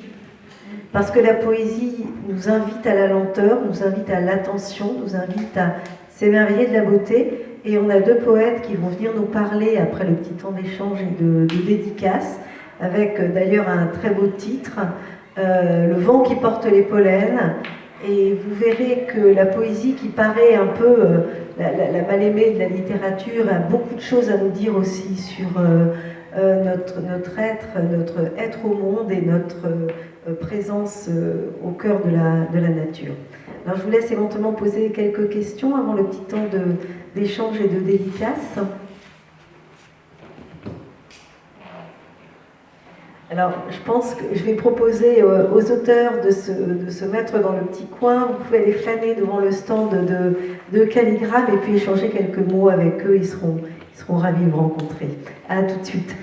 Parce que la poésie nous invite à la lenteur, nous invite à l'attention, nous invite à s'émerveiller de la beauté. Et on a deux poètes qui vont venir nous parler après le petit temps d'échange et de dédicace, avec d'ailleurs un très beau titre, Le vent qui porte les pollens. Et vous verrez que la poésie, qui paraît un peu la mal-aimée de la littérature, a beaucoup de choses à nous dire aussi sur notre être au monde et notre présence au cœur de la nature. Alors je vous laisse éventuellement poser quelques questions avant le petit temps d'échange et de dédicace. Alors, je pense que je vais proposer aux auteurs de se mettre dans le petit coin. Vous pouvez aller flâner devant le stand de Calligramme et puis échanger quelques mots avec eux. Ils seront ravis de vous rencontrer. À tout de suite.